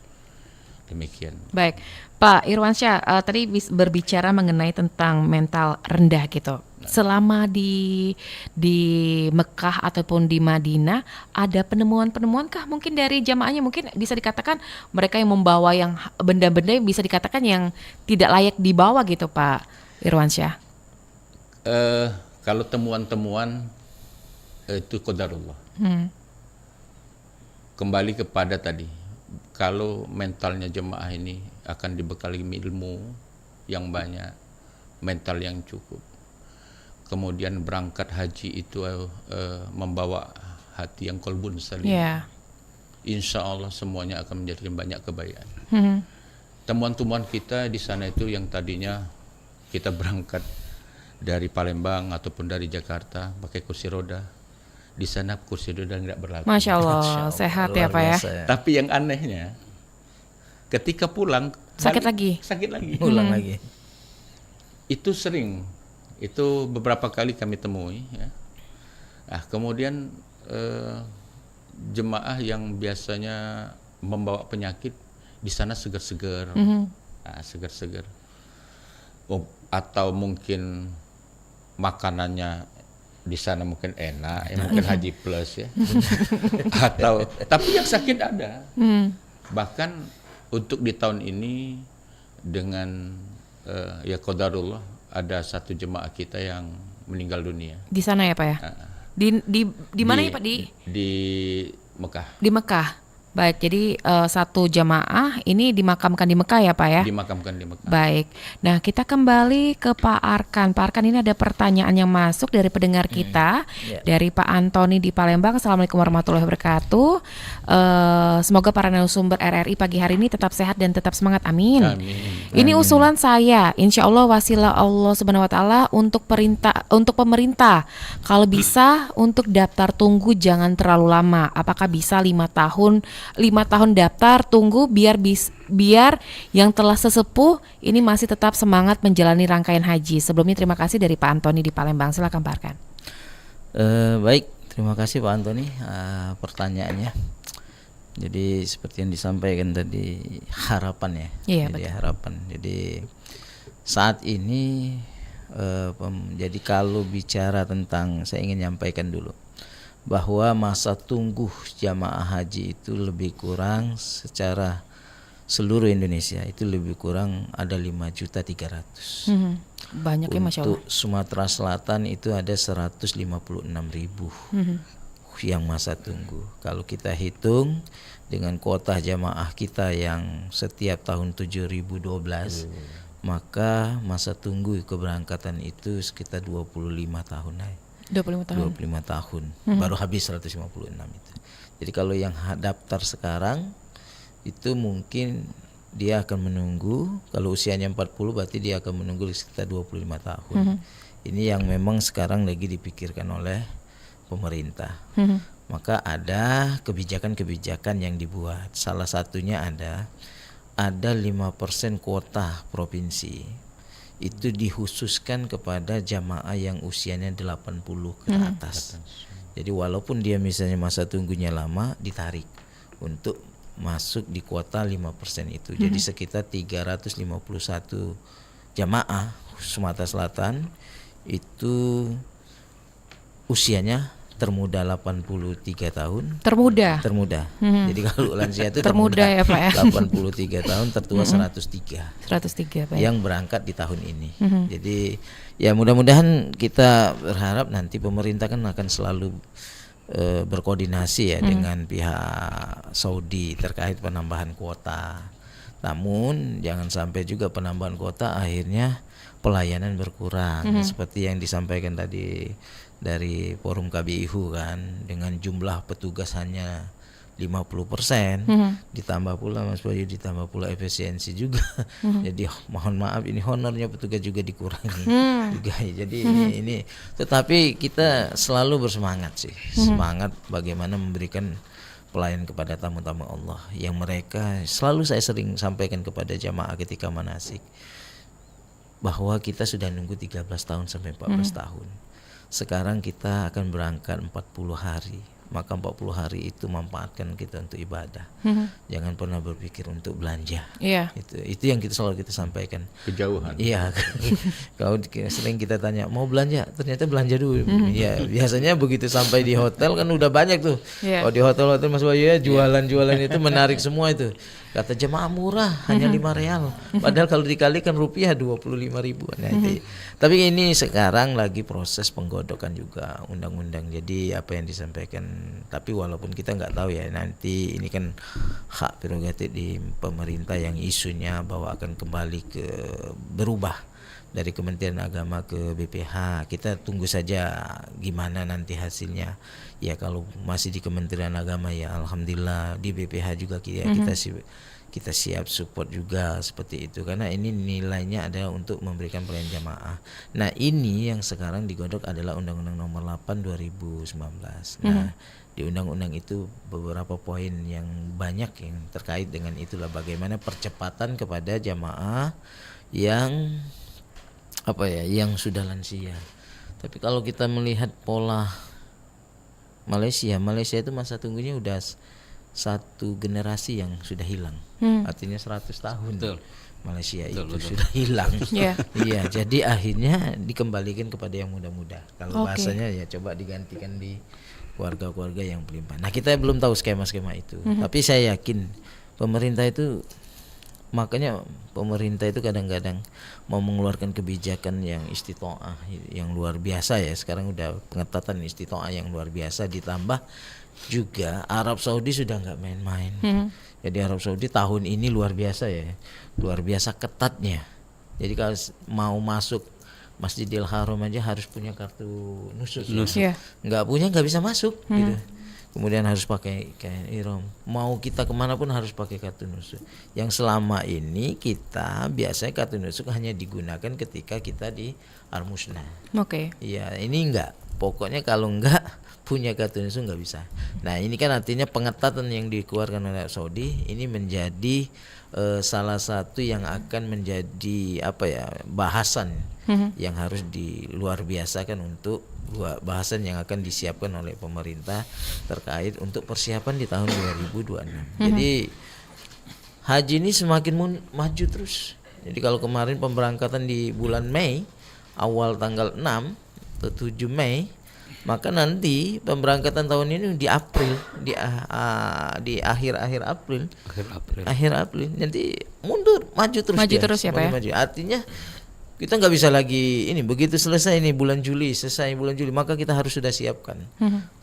Demikian. Baik, Pak Irwansyah tadi berbicara mengenai tentang mental rendah gitu. Selama di Mekah ataupun di Madinah ada penemuan-penemuankah mungkin dari jamaahnya, mungkin bisa dikatakan mereka yang membawa yang benda-benda yang bisa dikatakan yang tidak layak dibawa gitu Pak Irwansyah? Kalau temuan-temuan itu qadarullah. Kembali kepada tadi, kalau mentalnya jemaah ini akan dibekali ilmu yang banyak, mental yang cukup, kemudian berangkat haji itu membawa hati yang qalbun salim, insya Allah semuanya akan menjadikan banyak kebaikan. Temuan-temuan kita di sana itu yang tadinya kita berangkat dari Palembang ataupun dari Jakarta pakai kursi roda. Di sana kursi roda nggak berlaku. Masya Allah, sehat ya Luar Pak ya. biasa ya. Tapi yang anehnya, ketika pulang Sakit balik, lagi? Sakit lagi. Ulang lagi. Itu sering, itu beberapa kali kami temui. Ya. Nah, kemudian jemaah yang biasanya membawa penyakit di sana segar-segar, segar-segar. Atau mungkin makanannya di sana mungkin enak, ya mungkin haji plus ya. Atau tapi yang sakit ada. Bahkan untuk di tahun ini dengan ya qadarullah ada satu jemaah kita yang meninggal dunia. Di sana ya Pak ya. Di mana ya Pak Di Mekah. Di Mekah. Baik, jadi satu jamaah ini dimakamkan di Mekah ya Pak ya? Dimakamkan di Mekah. Baik, nah kita kembali ke Pak Arkan. Pak Arkan, ini ada pertanyaan yang masuk dari pendengar kita, dari Pak Antoni di Palembang. Assalamualaikum warahmatullahi wabarakatuh. Semoga para narasumber RRI pagi hari ini tetap sehat dan tetap semangat, amin. Ini usulan saya, insya Allah wasilah Allah Subhanahu Wa Taala untuk pemerintah, kalau bisa untuk daftar tunggu jangan terlalu lama. Apakah bisa 5 tahun daftar tunggu biar yang telah sesepuh ini masih tetap semangat menjalani rangkaian haji. Sebelumnya terima kasih dari Pak Antoni di Palembang. Silakan Pak Arkan. Baik, terima kasih Pak Antoni pertanyaannya. Jadi seperti yang disampaikan tadi, harapan ya. Iya, jadi betul. harapan. Jadi saat ini jadi kalau bicara tentang, saya ingin nyampaikan dulu bahwa masa tunggu jamaah haji itu lebih kurang secara seluruh Indonesia itu lebih kurang ada 5.300.000. Banyak ya Masya Allah. Untuk Sumatera Selatan itu ada 156.000 yang masa tunggu. Kalau kita hitung dengan kuota jamaah kita yang setiap tahun 7.012, maka masa tunggu keberangkatan itu sekitar 25 tahun. 25 tahun. 25 tahun. Baru habis 156 itu. Jadi kalau yang daftar sekarang itu mungkin dia akan menunggu, kalau usianya 40 berarti dia akan menunggu sekitar 25 tahun. Ini yang memang sekarang lagi dipikirkan oleh pemerintah. Maka ada kebijakan-kebijakan yang dibuat. Salah satunya ada 5% kuota provinsi itu dikhususkan kepada jamaah yang usianya 80 ke atas. Jadi walaupun dia misalnya masa tunggunya lama, ditarik untuk masuk di kuota 5% itu. Jadi sekitar 351 jamaah Sumatera Selatan itu usianya termuda 83 tahun. Termuda. Jadi kalau lansia itu termuda ya Pak ya. 83 tahun, tertua 103. 103 Pak. Yang berangkat di tahun ini. Jadi ya mudah-mudahan kita berharap nanti pemerintah kan akan selalu berkoordinasi ya dengan pihak Saudi terkait penambahan kuota. Namun jangan sampai juga penambahan kuota akhirnya pelayanan berkurang seperti yang disampaikan tadi dari forum KBIHU kan, dengan jumlah petugas hanya 50%, ditambah pula Mas Bayu, ditambah pula efisiensi juga. Jadi mohon maaf ini honornya petugas juga dikurangi juga. Jadi ini tetapi kita selalu bersemangat sih, semangat bagaimana memberikan pelayanan kepada tamu-tamu Allah yang mereka selalu saya sering sampaikan kepada jamaah ketika manasik bahwa kita sudah nunggu 13 tahun sampai 14 tahun. Sekarang kita akan berangkat 40 hari. Maka 40 hari itu manfaatkan kita untuk ibadah. Jangan pernah berpikir untuk belanja. Iya. Itu yang selalu kita sampaikan. Kejauhan. Iya. Kalau sering kita tanya mau belanja, ternyata belanja dulu. Iya, biasanya begitu sampai di hotel kan udah banyak tuh. Iya. Oh di hotel Mas Bayu ya jualan-jualan itu menarik semua itu. Kata jemaah murah hanya 5 real. Padahal kalau dikalikan rupiah 25.000. Nah, itu. Tapi ini sekarang lagi proses penggodokan juga undang-undang. Jadi apa yang disampaikan, tapi walaupun kita nggak tahu ya nanti ini kan hak prerogatif di pemerintah yang isunya bahwa akan kembali ke berubah dari Kementerian Agama ke BPH. Kita tunggu saja gimana nanti hasilnya. Ya kalau masih di Kementerian Agama ya alhamdulillah, di BPH juga kita siap support juga seperti itu, karena ini nilainya adalah untuk memberikan pelayanan jamaah. Nah ini yang sekarang digodok adalah Undang-Undang Nomor 8 2019. Nah di undang-undang itu beberapa poin yang banyak yang terkait dengan itulah, bagaimana percepatan kepada jamaah yang yang sudah lansia. Tapi kalau kita melihat pola Malaysia itu masa tunggunya udah satu generasi yang sudah hilang. Artinya 100 tahun. Betul. Malaysia Betul. sudah hilang. Iya. Iya, jadi akhirnya dikembalikan kepada yang muda-muda. Kalau Oke. bahasanya ya coba digantikan di keluarga-keluarga yang pelimpah. Nah, kita belum tahu skema-skema itu. Tapi saya yakin pemerintah itu, makanya pemerintah itu kadang-kadang mau mengeluarkan kebijakan yang istitoah yang luar biasa ya. Sekarang udah pengetatan istitoah yang luar biasa, ditambah juga Arab Saudi sudah nggak main-main. Jadi Arab Saudi tahun ini luar biasa ya, luar biasa ketatnya. Jadi kalau mau masuk Masjidil Haram aja harus punya kartu nusuk. Iya. Nggak punya nggak bisa masuk gitu. Kemudian harus pakai kain ihram. Mau kita kemana pun harus pakai kartu nusuk. Yang selama ini kita biasanya kartu nusuk hanya digunakan ketika kita di Al-Musnah. Oke. Iya, ini enggak. Pokoknya kalau enggak punya kartu nusuk enggak bisa. Nah, ini kan artinya pengetatan yang dikeluarkan oleh Arab Saudi ini menjadi salah satu yang akan menjadi bahasan yang harus di luar biasakan untuk bahasan yang akan disiapkan oleh pemerintah terkait untuk persiapan di tahun 2026. Jadi haji ini semakin maju terus. Jadi kalau kemarin pemberangkatan di bulan Mei, awal tanggal 6 atau 7 Mei, maka nanti pemberangkatan tahun ini di April, di akhir April. Akhir April nanti mundur, maju terus. Maju terus ya, Pak ya? Maju. Artinya kita nggak bisa lagi ini, begitu selesai ini bulan Juli, maka kita harus sudah siapkan.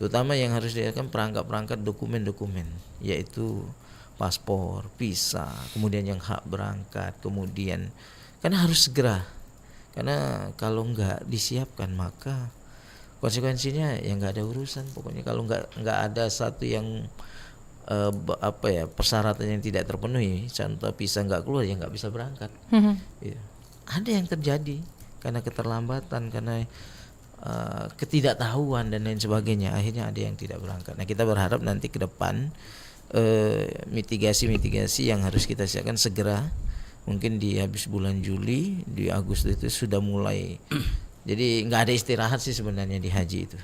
Terutama yang harus disiapkan perangkat dokumen-dokumen, yaitu paspor, visa, kemudian yang hak berangkat, kemudian karena harus segera. Karena kalau nggak disiapkan maka konsekuensinya ya nggak ada urusan. Pokoknya kalau nggak ada satu yang persyaratan yang tidak terpenuhi, contoh visa nggak keluar ya nggak bisa berangkat. Ya. Ada yang terjadi karena keterlambatan, karena ketidaktahuan dan lain sebagainya, akhirnya ada yang tidak berangkat. Nah, kita berharap nanti ke depan mitigasi yang harus kita siapkan segera, mungkin di habis bulan Juli, di Agustus itu sudah mulai. Jadi nggak ada istirahat sih sebenarnya di haji itu.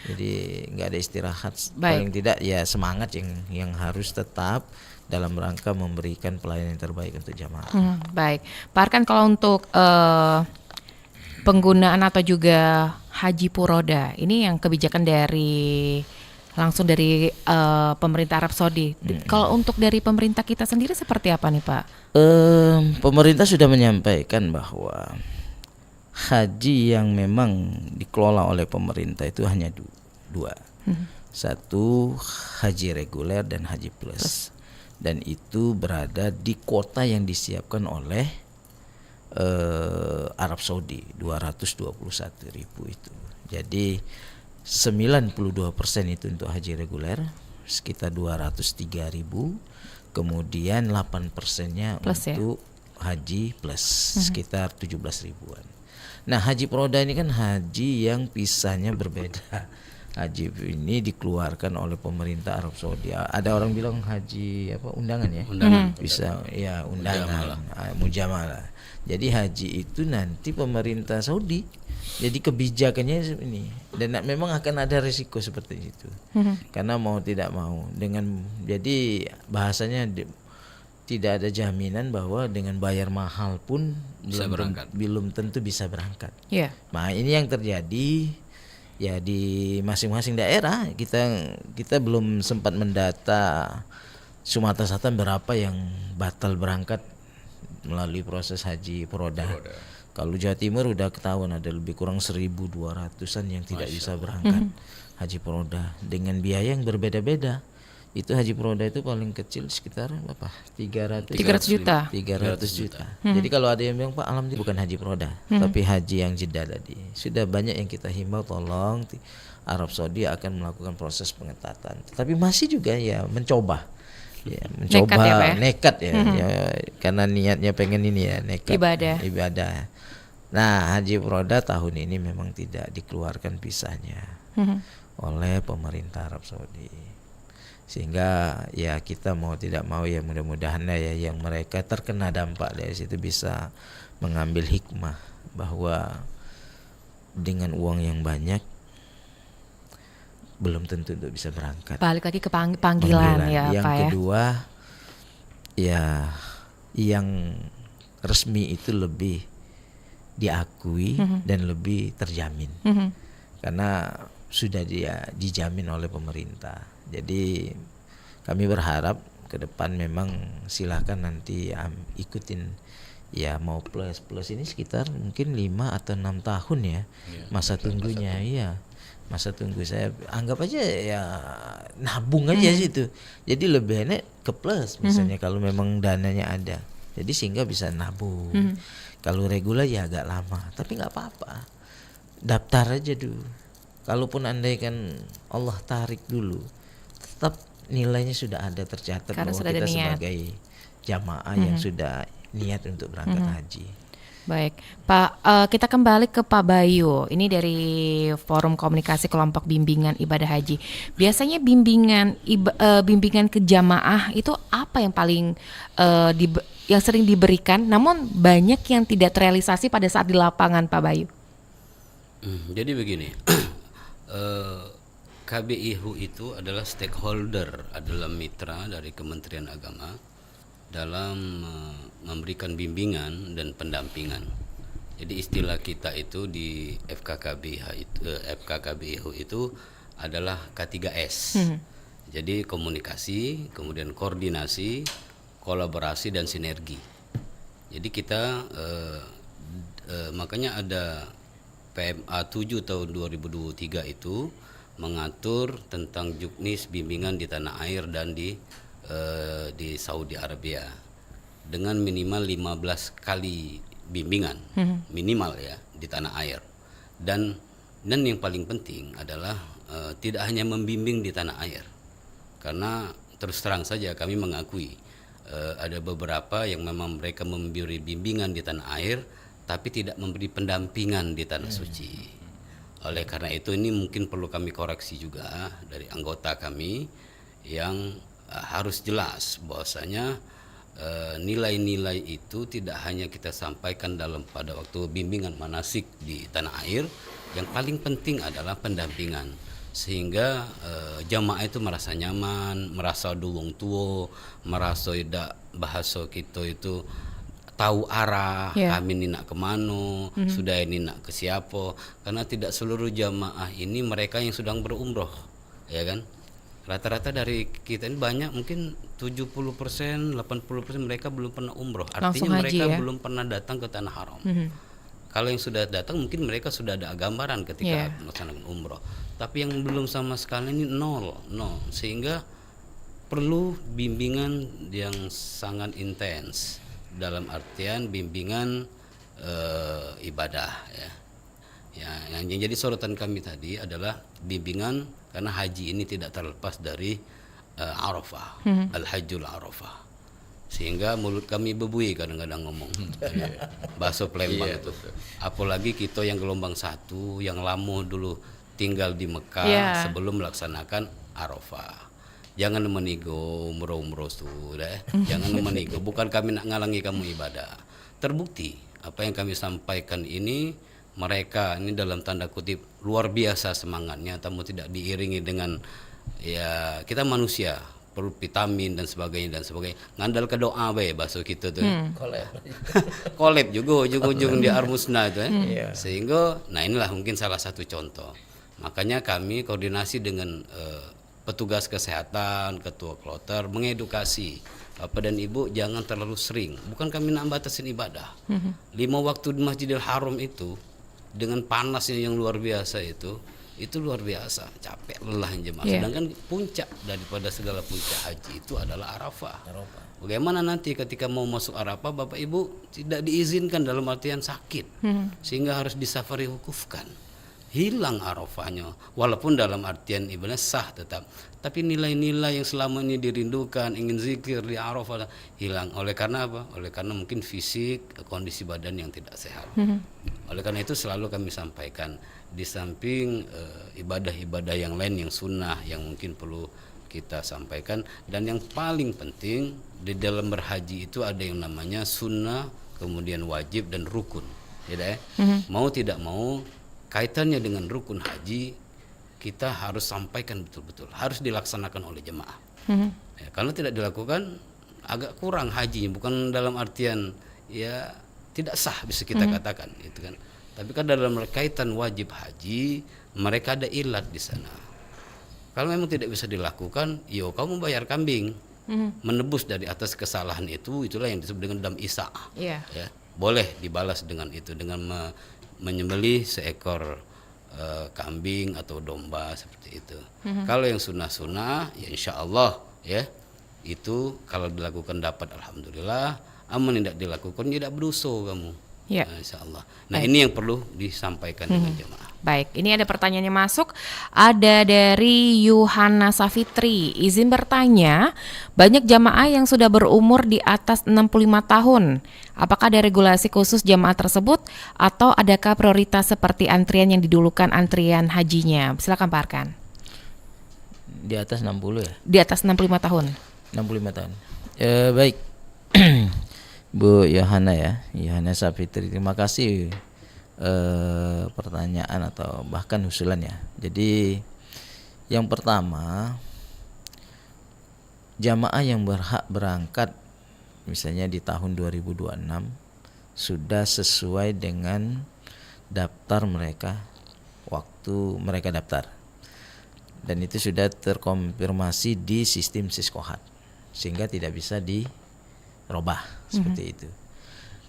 Jadi nggak ada istirahat. Paling tidak ya semangat yang harus tetap dalam rangka memberikan pelayanan yang terbaik untuk jamaah. Baik, Pak Arkan, kalau untuk penggunaan atau juga haji puroda, ini yang kebijakan langsung dari pemerintah Arab Saudi. Kalau untuk dari pemerintah kita sendiri seperti apa nih, Pak? Pemerintah sudah menyampaikan bahwa haji yang memang dikelola oleh pemerintah itu hanya dua. Satu, haji reguler dan haji plus. Dan itu berada di kuota yang disiapkan oleh Arab Saudi, 221.000 itu. Jadi 92% itu untuk haji reguler, sekitar 203.000. Kemudian 8%-nya untuk haji plus, sekitar 17 ribuan. Nah, haji peroda ini kan haji yang pisahnya berbeda. Haji ini dikeluarkan oleh pemerintah Arab Saudi. Ada orang bilang haji undangan ya? Undangan. Bisa ya, undangan, mujamalah. Jadi haji itu nanti pemerintah Saudi. Jadi kebijakannya ini, dan memang akan ada risiko seperti itu. Karena mau tidak mau, jadi bahasanya tidak ada jaminan bahwa dengan bayar mahal pun belum tentu bisa berangkat. Yeah. Nah, ini yang terjadi. Ya, di masing-masing daerah kita belum sempat mendata Sumatera Selatan berapa yang batal berangkat melalui proses haji peroda. Kalau Jawa Timur udah ketahuan ada lebih kurang 1.200-an yang tidak bisa berangkat haji peroda dengan biaya yang berbeda-beda. Itu haji Proda itu paling kecil sekitar berapa? 300 300 juta. 300 juta. Jadi kalau ada yang bilang Pak alhamdulillah bukan haji Proda, tapi haji yang Jeddah tadi. Sudah banyak yang kita himbau tolong Arab Saudi akan melakukan proses pengetatan. Tapi masih juga ya mencoba. Ya, mencoba nekat ya, ya karena niatnya pengen ini ya, nekat ibadah. Nah, haji Proda tahun ini memang tidak dikeluarkan visanya oleh pemerintah Arab Saudi. Sehingga ya kita mau tidak mau ya mudah-mudahan ya yang mereka terkena dampak dari situ bisa mengambil hikmah bahwa dengan uang yang banyak belum tentu untuk bisa berangkat. Balik lagi ke panggilan ya yang Pak ya. Kedua ya yang resmi itu lebih diakui dan lebih terjamin karena sudah dia dijamin oleh pemerintah. Jadi kami berharap ke depan memang silakan nanti ikutin ya mau plus ini sekitar mungkin 5 atau 6 tahun ya masa tunggunya ya. Masa tunggu saya anggap aja ya nabung aja situ. Jadi lebih enak ke plus misalnya kalau memang dananya ada. Jadi sehingga bisa nabung. Kalau reguler ya agak lama, tapi nggak apa-apa. Daftar aja dulu. Kalaupun andaikan Allah tarik dulu, tetap nilainya sudah ada tercatat karena bahwa sudah kita ada niat. sebagai jamaah yang sudah niat untuk berangkat haji. Baik, Pak, kita kembali ke Pak Bayu. Ini dari Forum Komunikasi Kelompok Bimbingan Ibadah Haji. Biasanya bimbingan ke jamaah itu apa yang paling yang sering diberikan, namun banyak yang tidak terrealisasi pada saat di lapangan, Pak Bayu? Jadi begini, KBIHU itu adalah stakeholder, adalah mitra dari Kementerian Agama dalam memberikan bimbingan dan pendampingan. Jadi istilah kita itu di FKKBIHU itu adalah K3S. Jadi komunikasi, kemudian koordinasi, kolaborasi dan sinergi. Jadi kita makanya ada PMA 7 tahun 2023 itu mengatur tentang juknis bimbingan di tanah air dan di Saudi Arabia dengan minimal 15 kali bimbingan minimal ya di tanah air dan yang paling penting adalah tidak hanya membimbing di tanah air karena terus terang saja kami mengakui ada beberapa yang memang mereka memberi bimbingan di tanah air tapi tidak memberi pendampingan di tanah suci. Oleh karena itu ini mungkin perlu kami koreksi juga dari anggota kami yang harus jelas bahwasanya nilai-nilai itu tidak hanya kita sampaikan pada waktu bimbingan manasik di tanah air, yang paling penting adalah pendampingan sehingga jamaah itu merasa nyaman, merasa duwung tuwo, merasa tidak bahasa kita itu tahu arah kami ini nak kemana, sudah ini nak ke siapa, karena tidak seluruh jamaah ini mereka yang sedang berumroh, ya kan? Rata-rata dari kita ini banyak mungkin 70%, 80% mereka belum pernah umroh. Artinya mereka belum pernah datang ke tanah haram. Kalau yang sudah datang mungkin mereka sudah ada gambaran ketika melaksanakan umroh. Tapi yang belum sama sekali ini nol. Sehingga perlu bimbingan yang sangat intens dalam artian bimbingan ibadah ya. Yang jadi sorotan kami tadi adalah bimbingan karena haji ini tidak terlepas dari Arafah, Al-Hajjul Arafah. Sehingga mulut kami bebui kadang-kadang ngomong bahasa Palembang itu. Apalagi kita yang gelombang 1 yang lama dulu tinggal di Mekah sebelum melaksanakan Arafah. Jangan menigo umroh sudah. Jangan menigo. Bukan kami nak ngalangi kamu ibadah. Terbukti apa yang kami sampaikan ini mereka ini dalam tanda kutip luar biasa semangatnya, tamu tidak diiringi dengan ya kita manusia perlu vitamin dan sebagainya ngandal ke doa be bahasa kita tuh kolab juga ujung di Armusna itu sehingga nah inilah mungkin salah satu contoh. Makanya kami koordinasi dengan petugas kesehatan, ketua kloter mengedukasi Bapak dan Ibu jangan terlalu sering. Bukan kami nak batasin ibadah. 5 waktu di Masjidil Haram itu dengan panasnya yang luar biasa itu itu luar biasa, capek lelah jemaah. Yeah. Sedangkan puncak daripada segala puncak haji itu adalah Arafah. Bagaimana nanti ketika mau masuk Arafah, Bapak Ibu tidak diizinkan dalam artian sakit, sehingga harus disafari wukufkan. Hilang Arafahnya, walaupun dalam artian ibadah sah tetap, tapi nilai-nilai yang selama ini dirindukan, ingin zikir di Arafah hilang. Oleh karena apa? Oleh karena mungkin fisik, kondisi badan yang tidak sehat. Oleh karena itu selalu kami sampaikan, di samping ibadah-ibadah yang lain yang sunnah yang mungkin perlu kita sampaikan, dan yang paling penting di dalam berhaji itu ada yang namanya sunnah, kemudian wajib dan rukun. Ya, mau tidak mau kaitannya dengan rukun haji kita harus sampaikan betul-betul, harus dilaksanakan oleh jemaah. Ya, kalau tidak dilakukan agak kurang hajinya, bukan dalam artian ya tidak sah bisa kita katakan itu kan. Tapi kan dalam kaitan wajib haji mereka ada ilat di sana. Kalau memang tidak bisa dilakukan, yo kamu bayar kambing, menebus dari atas kesalahan itu, itulah yang disebut dengan dam isa. Yeah. Ya, boleh dibalas dengan itu, dengan menyembelih seekor kambing atau domba seperti itu. Kalau yang sunnah-sunnah, ya insya Allah ya itu kalau dilakukan dapat alhamdulillah. Amun tidak dilakukan tidak berdosa kamu. Ya. Nah, insya Allah. Nah ini yang perlu disampaikan dengan jemaah. Baik, ini ada pertanyaannya masuk. Ada dari Yuhana Safitri. Izin bertanya, banyak jamaah yang sudah berumur di atas 65 tahun. Apakah ada regulasi khusus jamaah tersebut atau adakah prioritas seperti antrian yang didulukan antrian hajinya? Silakan Pak Arkan. Di atas 60 ya? Di atas 65 tahun. 65 tahun. Baik. Bu Yohana ya, Yohana Safitri, terima kasih pertanyaan atau bahkan usulannya. Jadi yang pertama, jamaah yang berhak berangkat misalnya di tahun 2026 sudah sesuai dengan daftar mereka waktu mereka daftar, dan itu sudah terkonfirmasi di sistem Siskohat sehingga tidak bisa dirubah seperti itu.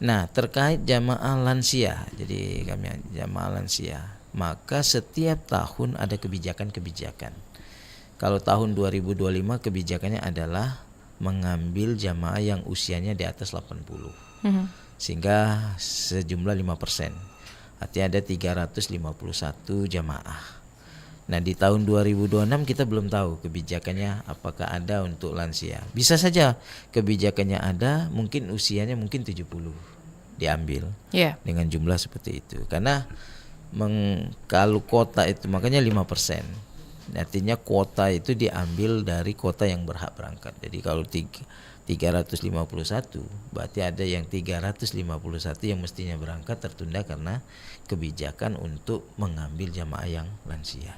Nah, terkait jamaah lansia, jadi kami jamaah lansia, maka setiap tahun ada kebijakan-kebijakan. Kalau tahun 2025 kebijakannya adalah mengambil jamaah yang usianya di atas 80, sehingga sejumlah 5%. Artinya ada 351 jamaah. Nah, di tahun 2026 kita belum tahu kebijakannya apakah ada untuk lansia. Bisa saja kebijakannya ada, mungkin usianya mungkin 70 diambil dengan jumlah seperti itu. Karena kalau kuota itu makanya 5%. Artinya kuota itu diambil dari kuota yang berhak berangkat. Jadi kalau 351 berarti ada yang 351 yang mestinya berangkat tertunda karena kebijakan untuk mengambil jamaah yang lansia.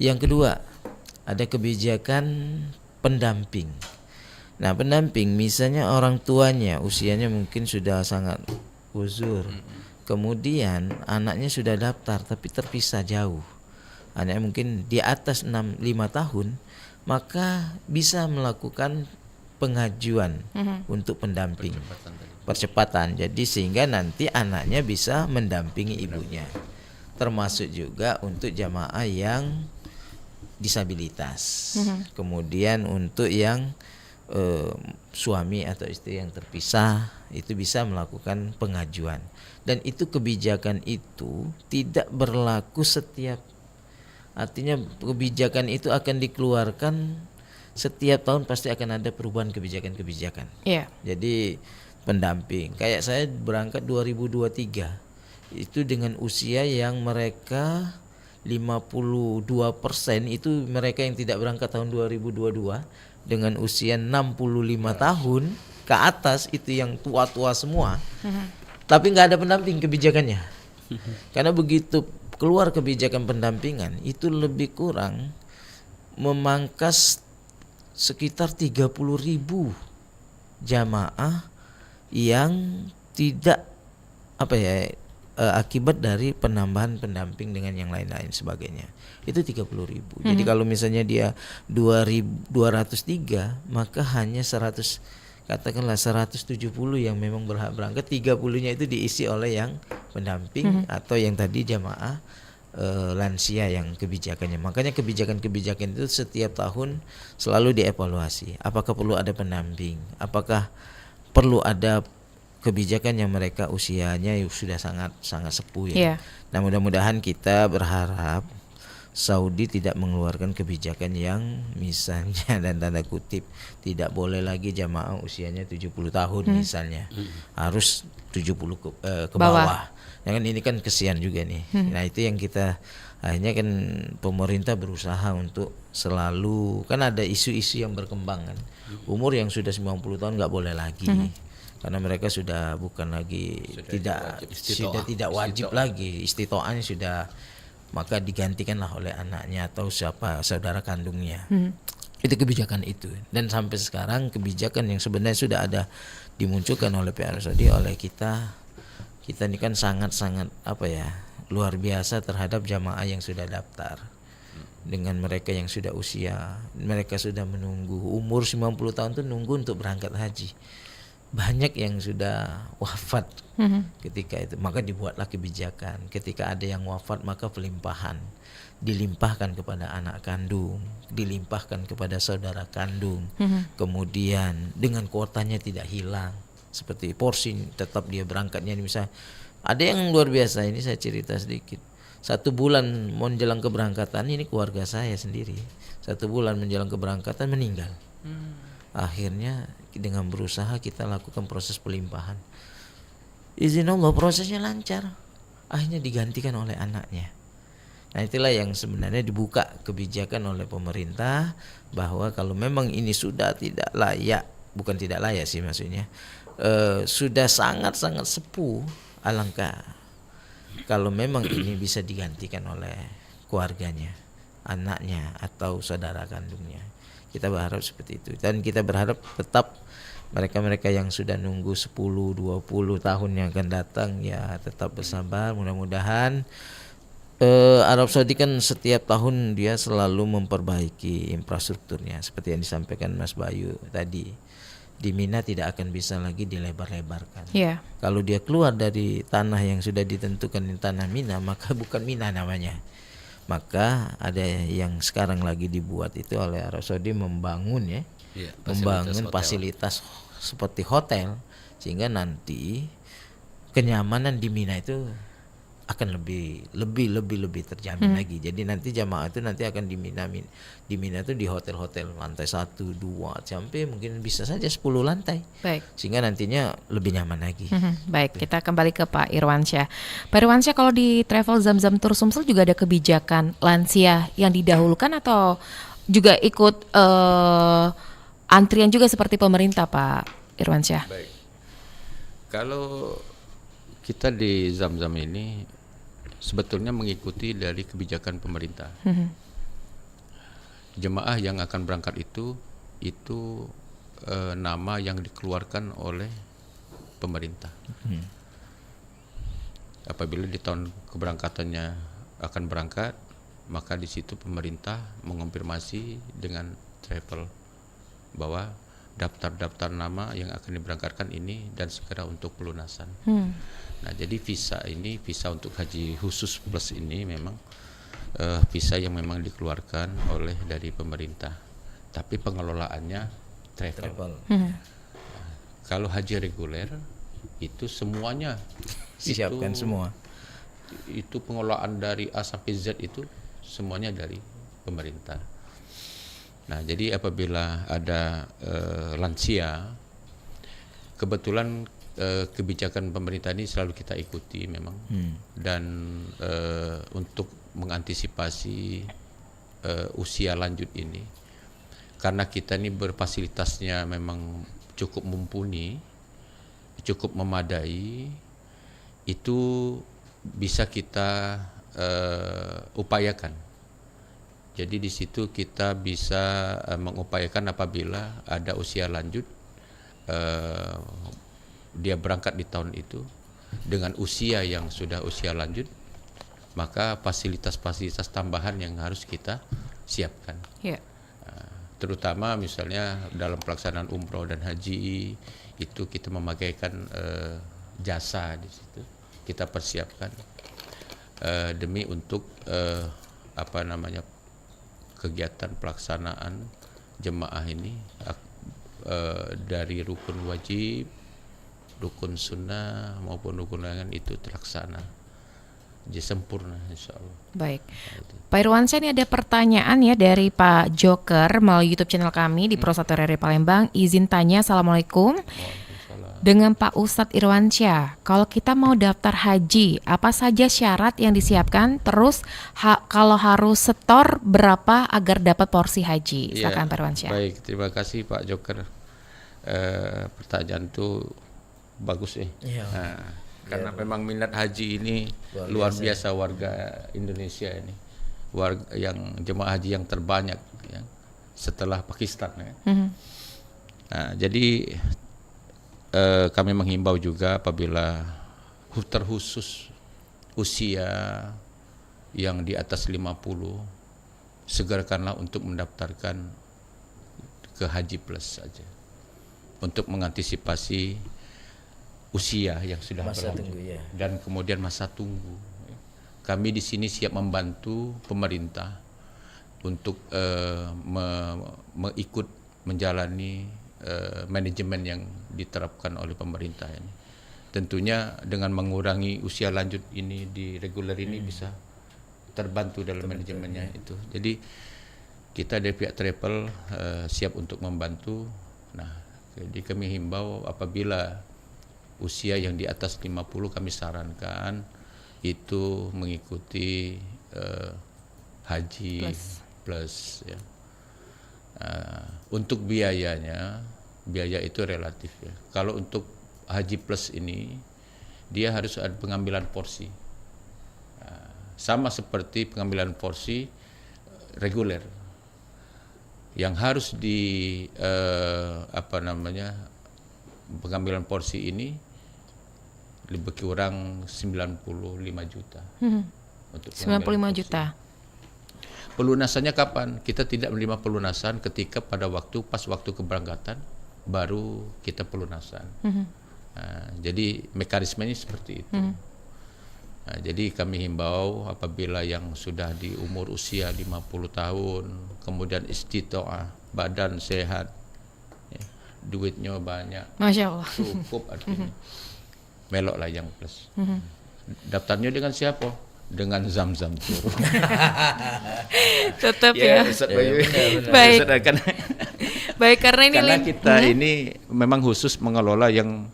Yang kedua, ada kebijakan pendamping. Nah, pendamping misalnya orang tuanya usianya mungkin sudah sangat uzur, kemudian anaknya sudah daftar tapi terpisah jauh, anaknya mungkin di atas 5 tahun, maka bisa melakukan pengajuan untuk pendamping percepatan. Jadi sehingga nanti anaknya bisa mendampingi ibunya, termasuk juga untuk jamaah yang disabilitas, kemudian untuk yang suami atau istri yang terpisah itu bisa melakukan pengajuan. Dan itu kebijakan itu tidak berlaku setiap, artinya kebijakan itu akan dikeluarkan setiap tahun, pasti akan ada perubahan kebijakan-kebijakan. Jadi pendamping, kayak saya berangkat 2023 itu dengan usia yang mereka 52% itu mereka yang tidak berangkat tahun 2022, dengan usia 65 tahun ke atas itu yang tua-tua semua. Tapi nggak ada pendamping kebijakannya. Karena begitu keluar kebijakan pendampingan itu lebih kurang memangkas sekitar 30.000 jamaah yang tidak akibat dari penambahan pendamping dengan yang lain-lain sebagainya. Itu 30.000. Jadi kalau misalnya dia 203, maka hanya 170 yang memang berhak berangkat, 30-nya itu diisi oleh yang pendamping atau yang tadi jamaah lansia yang kebijakannya. Makanya kebijakan-kebijakan itu setiap tahun selalu dievaluasi. Apakah perlu ada pendamping? Apakah perlu ada kebijakan yang mereka usianya sudah sangat sepuh ya. Iya. Nah, mudah-mudahan kita berharap Saudi tidak mengeluarkan kebijakan yang misalnya dan tanda kutip tidak boleh lagi jamaah usianya 70 tahun misalnya. Harus 70 ke bawah. Ya kan, ini kan kesian juga nih. Nah, itu yang kita akhirnya kan pemerintah berusaha untuk selalu, kan ada isu-isu yang berkembang kan. Umur yang sudah 90 tahun nggak boleh lagi. Karena mereka sudah bukan lagi tidak wajib lagi, istitoahnya sudah, maka digantikanlah oleh anaknya atau siapa saudara kandungnya. Itu kebijakan itu. Dan sampai sekarang kebijakan yang sebenarnya sudah ada dimunculkan oleh PR Saudi, oleh kita ini kan sangat-sangat luar biasa terhadap jamaah yang sudah daftar. Dengan mereka yang sudah usia, mereka sudah menunggu umur 90 tahun tuh nunggu untuk berangkat haji. Banyak yang sudah wafat ketika itu, maka dibuatlah kebijakan. Ketika ada yang wafat maka pelimpahan dilimpahkan kepada anak kandung, dilimpahkan kepada saudara kandung. Kemudian dengan kuotanya tidak hilang, seperti porsi tetap dia berangkatnya. Misal ada yang luar biasa, ini saya cerita sedikit. 1 bulan menjelang keberangkatan, ini keluarga saya sendiri, 1 bulan menjelang keberangkatan meninggal. Akhirnya dengan berusaha kita lakukan proses pelimpahan. Izin Allah prosesnya lancar. Akhirnya digantikan oleh anaknya. Nah, itulah yang sebenarnya dibuka kebijakan oleh pemerintah, bahwa kalau memang ini sudah tidak layak, bukan tidak layak sih maksudnya, sudah sangat-sangat sepuh, alangkah kalau memang ini bisa digantikan oleh keluarganya, anaknya atau saudara kandungnya. Kita berharap seperti itu, dan kita berharap tetap mereka-mereka yang sudah nunggu 10-20 tahun yang akan datang ya tetap bersabar. Mudah-mudahan Arab Saudi kan setiap tahun dia selalu memperbaiki infrastrukturnya, seperti yang disampaikan Mas Bayu tadi. Di Mina tidak akan bisa lagi dilebar-lebarkan. Kalau dia keluar dari tanah yang sudah ditentukan di tanah Mina, maka bukan Mina namanya. Maka ada yang sekarang lagi dibuat itu oleh Arab Saudi, membangun fasilitas seperti hotel, sehingga nanti kenyamanan di Mina itu akan lebih terjamin lagi. Jadi nanti jamaah itu nanti akan di Mina itu di hotel-hotel lantai 1, 2 sampai mungkin bisa saja 10 lantai. Baik. Sehingga nantinya lebih nyaman lagi. Baik, kita kembali ke Pak Irwansyah. Pak Irwansyah, kalau di Travel Zamzam Tour Sumsel juga ada kebijakan lansia yang didahulukan atau juga ikut antrian juga seperti pemerintah, Pak Irwansyah? Baik. Kalau kita di Zamzam ini sebetulnya mengikuti dari kebijakan pemerintah. Jemaah yang akan berangkat itu nama yang dikeluarkan oleh pemerintah. Apabila di tahun keberangkatannya akan berangkat, maka di situ pemerintah mengonfirmasi dengan travel bahwa daftar nama yang akan diberangkatkan ini dan segera untuk pelunasan. Nah, jadi visa untuk haji khusus plus ini memang visa yang memang dikeluarkan oleh dari pemerintah, tapi pengelolaannya travel. Kalau haji reguler itu semuanya Disiapkan semua. Itu pengelolaan dari A sampai Z itu semuanya dari pemerintah. Nah, jadi apabila ada lansia, kebetulan kebijakan pemerintah ini selalu kita ikuti memang, dan untuk mengantisipasi usia lanjut ini, karena kita ini berfasilitasnya memang cukup mumpuni, cukup memadai, itu bisa kita upayakan. Jadi di situ kita bisa mengupayakan apabila ada usia lanjut, dia berangkat di tahun itu dengan usia yang sudah usia lanjut, maka fasilitas-fasilitas tambahan yang harus kita siapkan. Terutama misalnya dalam pelaksanaan umroh dan haji itu kita memakaikan jasa di situ, kita persiapkan. demi untuk apa namanya kegiatan pelaksanaan jemaah ini dari rukun wajib, rukun sunnah maupun rukun lainnya itu terlaksana, jadi sempurna insya Allah. Baik, Pak Irwansyah, ini ada pertanyaan ya dari Pak Joker melalui YouTube channel kami di Pro 1 RRI Palembang. Izin tanya, Assalamualaikum. Dengan Pak Ustadz Irwansyah, kalau kita mau daftar haji, apa saja syarat yang disiapkan? Terus kalau harus setor berapa agar dapat porsi haji? Silakan Pak Irwansyah. Baik, terima kasih Pak Joker. Pertanyaan itu bagus Iya. Karena memang minat haji ini luar biasa warga Indonesia ini, warga yang jemaah haji yang terbanyak ya, setelah Pakistan ya. Nah, jadi kami menghimbau juga apabila terkhusus usia yang di atas 50, segerakanlah untuk mendaftarkan ke Haji Plus saja untuk mengantisipasi usia yang sudah Masa berlanjut tunggu, ya. dan kemudian masa tunggu. Kami di sini siap membantu pemerintah untuk mengikut menjalani manajemen yang diterapkan oleh pemerintah ini. Tentunya dengan mengurangi usia lanjut ini di reguler ini bisa terbantu dalam manajemennya itu. Jadi kita dari pihak travel siap untuk membantu. Nah, jadi kami himbau apabila usia yang di atas 50 kami sarankan itu mengikuti haji plus ya. Untuk biayanya, biaya itu relatif ya. Kalau untuk haji plus ini dia harus ada pengambilan porsi. Sama seperti pengambilan porsi reguler. Yang harus pengambilan porsi ini lebih kurang 95 juta. Untuk 95 juta. Pelunasannya kapan? Kita tidak menerima pelunasan ketika pada pas waktu keberangkatan baru kita pelunasan. Jadi mekanismenya seperti itu. Nah, jadi kami himbau apabila yang sudah di umur usia 50 tahun, kemudian istitoah, badan sehat, ya, duitnya banyak, Masya Allah. cukup artinya, meloklah yang plus. Daftarnya dengan siapa? Dengan Zamzam Tour. Tetap ya. Ustaz Bayu. Baik. Ustaz, Baik, karena ini karena kita ini memang khusus mengelola yang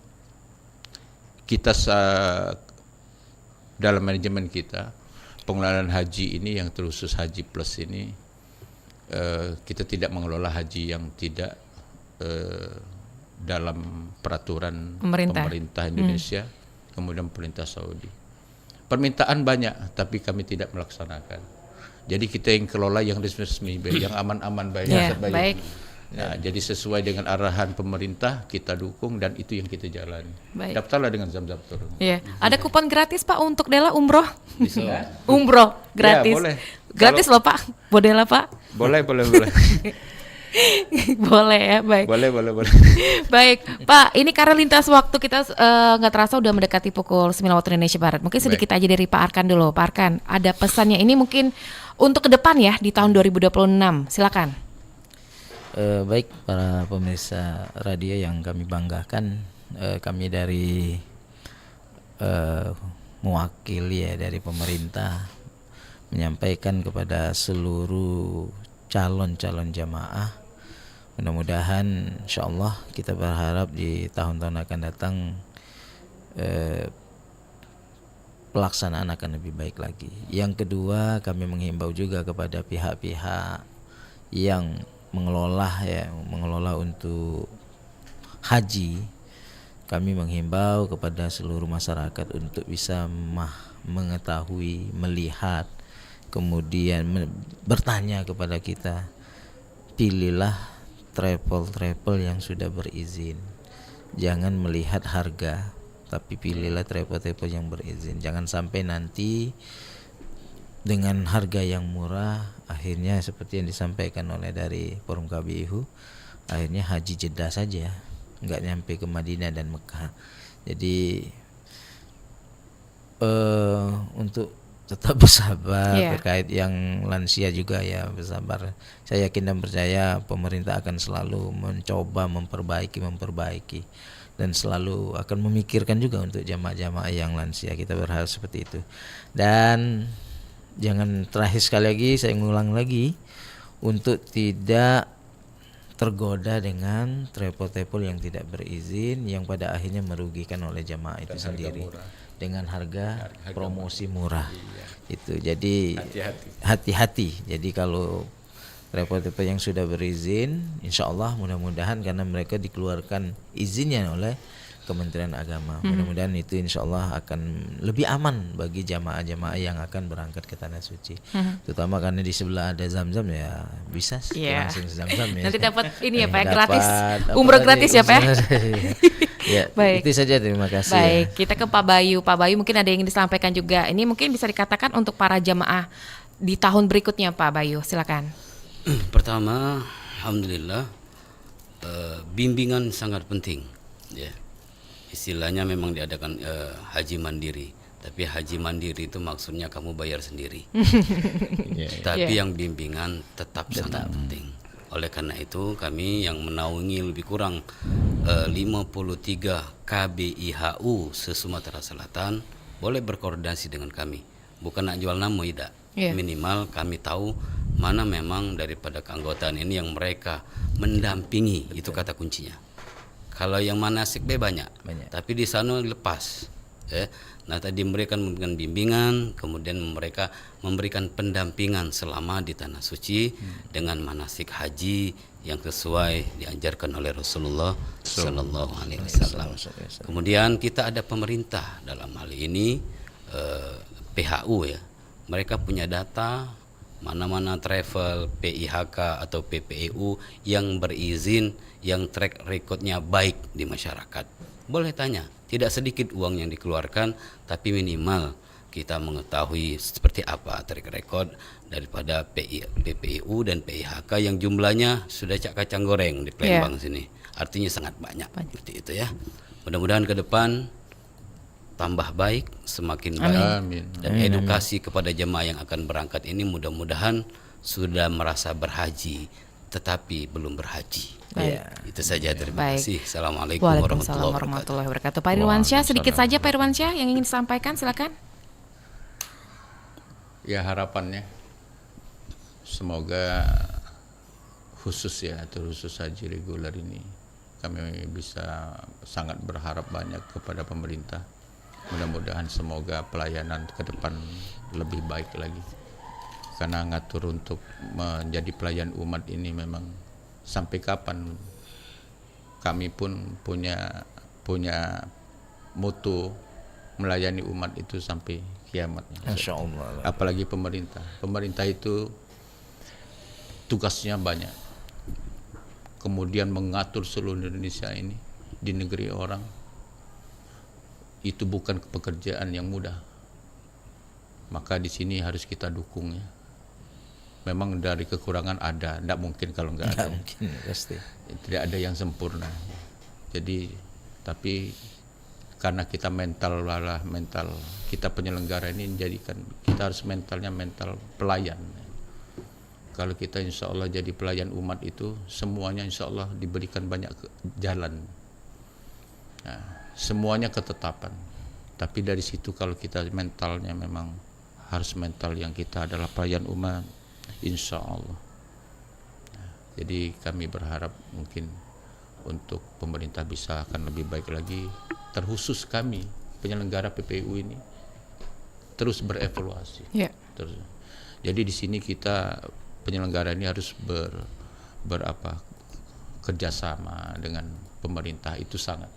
kita dalam manajemen kita, pengelolaan haji ini yang terkhusus haji plus ini, kita tidak mengelola haji yang tidak dalam peraturan pemerintah Indonesia, kemudian pemerintah Saudi. Permintaan banyak, tapi kami tidak melaksanakan. Jadi kita yang kelola yang resmi, yang aman-aman baik. Ya, baik. Nah, jadi sesuai dengan arahan pemerintah kita dukung dan itu yang kita jalani. Baik. Daftarlah dengan Zamzam Tour. Iya. Ada kupon gratis Pak untuk Dela umroh. Bisa. Umroh gratis. Ya, boleh. Gratis loh Pak. Boleh lah Pak. Boleh. Boleh ya, baik. Boleh. Baik, Pak, ini karena lintas waktu kita nggak terasa udah mendekati pukul 9 waktu Indonesia Barat. Mungkin sedikit aja dari Pak Arkan dulu. Pak Arkan, ada pesannya ini mungkin untuk ke depan ya di tahun 2026. Silakan. Baik para pemirsa radio yang kami banggakan, kami dari mewakili ya dari pemerintah menyampaikan kepada seluruh calon-calon jamaah, mudah-mudahan insyaallah kita berharap di tahun-tahun akan datang pelaksanaan akan lebih baik lagi. Yang kedua, kami menghimbau juga kepada pihak-pihak yang mengelola untuk haji. Kami menghimbau kepada seluruh masyarakat untuk bisa mengetahui, melihat, kemudian bertanya kepada kita. Pilihlah travel yang sudah berizin. Jangan melihat harga, tapi pilihlah travel yang berizin. Jangan sampai nanti dengan harga yang murah akhirnya seperti yang disampaikan oleh dari Forum KBIHU, akhirnya haji Jeddah saja, nggak nyampe ke Madinah dan Mekah. Jadi untuk tetap bersabar. Iya. Terkait yang lansia juga ya bersabar. Saya yakin dan percaya pemerintah akan selalu mencoba memperbaiki dan selalu akan memikirkan juga untuk jamaah-jamaah yang lansia. Kita berharap seperti itu. Dan jangan, terakhir sekali lagi saya mengulang lagi, untuk tidak tergoda dengan travel yang tidak berizin yang pada akhirnya merugikan oleh jamaah itu sendiri dengan harga promosi murah. Itu jadi hati-hati. Jadi kalau travel yang sudah berizin, insya Allah mudah-mudahan karena mereka dikeluarkan izinnya oleh Kementerian Agama, mudah-mudahan itu insya Allah akan lebih aman bagi jamaah-jamaah yang akan berangkat ke Tanah Suci, terutama karena di sebelah ada Zam-Zam ya, bisa langsung Zam-Zam ya. Nanti dapat ini ya Pak, Dapat, gratis, umroh gratis ya Pak. Ya, Baik. itu saja, terima kasih. Baik, kita ke Pak Bayu. Pak Bayu mungkin ada yang ingin disampaikan juga. Ini mungkin bisa dikatakan untuk para jamaah di tahun berikutnya Pak Bayu, silakan. Pertama, alhamdulillah, bimbingan sangat penting. Ya, istilahnya memang diadakan haji mandiri. Tapi haji mandiri itu maksudnya kamu bayar sendiri. Tapi yang bimbingan tetap sangat penting. Oleh karena itu kami yang menaungi lebih kurang 53 KBIHU se-Sumatera Selatan boleh berkoordinasi dengan kami. Bukan nak jual nama tidak. Minimal kami tahu mana memang daripada keanggotaan ini yang mereka mendampingi. Itu kata kuncinya. Kalau yang manasik banyak. Tapi di sana lepas. Nah tadi mereka memberikan bimbingan, kemudian mereka memberikan pendampingan selama di Tanah Suci dengan manasik haji yang sesuai diajarkan oleh Rasulullah Sallallahu Alaihi Wasallam. Kemudian kita ada pemerintah dalam hal ini PHU ya, mereka punya data mana-mana travel PIHK atau PPEU yang berizin, yang track recordnya baik di masyarakat. Boleh tanya, tidak sedikit uang yang dikeluarkan, tapi minimal kita mengetahui seperti apa track record daripada PPEU dan PIHK yang jumlahnya sudah cak kacang goreng di Palembang sini. Artinya sangat banyak. Seperti itu ya. Mudah-mudahan ke depan tambah baik, semakin baik. Amin. Dan edukasi kepada jemaah yang akan berangkat ini mudah-mudahan sudah merasa berhaji tetapi belum berhaji. Baik. Itu saja, terima Baik. kasih. Assalamualaikum Waalaikumsalam warahmatullahi wabarakatuh. Pak Irwansyah, sedikit saja Pak Irwansyah yang ingin disampaikan, silakan. Ya harapannya semoga khusus haji reguler ini kami bisa sangat berharap banyak kepada pemerintah. Mudah-mudahan semoga pelayanan ke depan lebih baik lagi. Karena ngatur untuk menjadi pelayan umat ini memang sampai kapan kami pun punya mutu melayani umat itu sampai kiamatnya. Insya Allah. Apalagi pemerintah itu tugasnya banyak, kemudian mengatur seluruh Indonesia ini di negeri orang itu bukan pekerjaan yang mudah. Maka di sini harus kita dukung ya. Memang dari kekurangan ada, tidak mungkin kalau nggak ada. Mungkin, pasti. Tidak ada yang sempurna. Jadi, tapi karena kita mental kita penyelenggara ini menjadikan kita harus mentalnya mental pelayan. Kalau kita insya Allah jadi pelayan umat itu semuanya insya Allah diberikan banyak jalan. Nah, semuanya ketetapan. Tapi dari situ kalau kita mentalnya memang harus mental yang kita adalah pelayan umat, insya Allah. Nah, jadi kami berharap mungkin untuk pemerintah bisa akan lebih baik lagi, terkhusus kami penyelenggara PPU ini terus berevaluasi. Terus. Jadi di sini kita penyelenggara ini harus kerjasama dengan pemerintah itu sangat.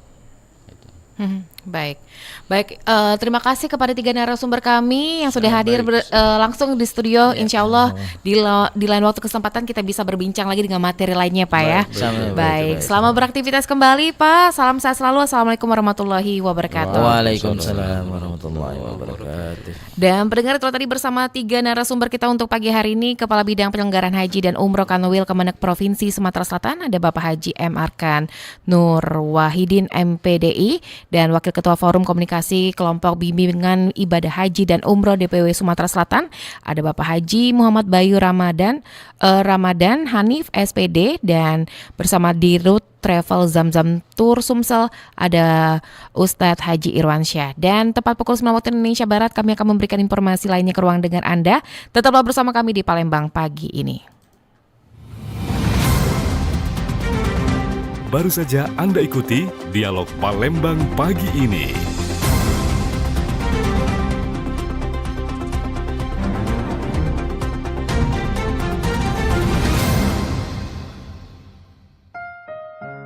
Baik, terima kasih kepada 3 narasumber kami yang sudah hadir langsung di studio. Insya Allah di lain waktu kesempatan kita bisa berbincang lagi dengan materi lainnya Pak ya. Baik, selamat beraktivitas kembali Pak. Salam sehat selalu. Assalamualaikum warahmatullahi wabarakatuh. Waalaikumsalam warahmatullahi wabarakatuh. Dan pendengar itu tadi bersama 3 narasumber kita untuk pagi hari ini, Kepala Bidang Penyelenggaraan Haji dan Umroh Kanwil Kemenak Provinsi Sumatera Selatan, ada Bapak Haji M. Arkan Nur Wahidin MPDI, dan Wakil Ketua Forum Komunikasi Kelompok Bimbingan Ibadah Haji dan Umroh DPW Sumatera Selatan. Ada Bapak Haji Muhammad Bayu Ramadan Hanif SPD, dan bersama Dirut Travel Zamzam Tour Sumsel ada Ustadz Haji Irwansyah. Dan tepat pukul 9 waktu Indonesia Barat kami akan memberikan informasi lainnya ke ruang dengar Anda. Tetaplah bersama kami di Palembang pagi ini. Baru saja Anda ikuti Dialog Palembang pagi ini.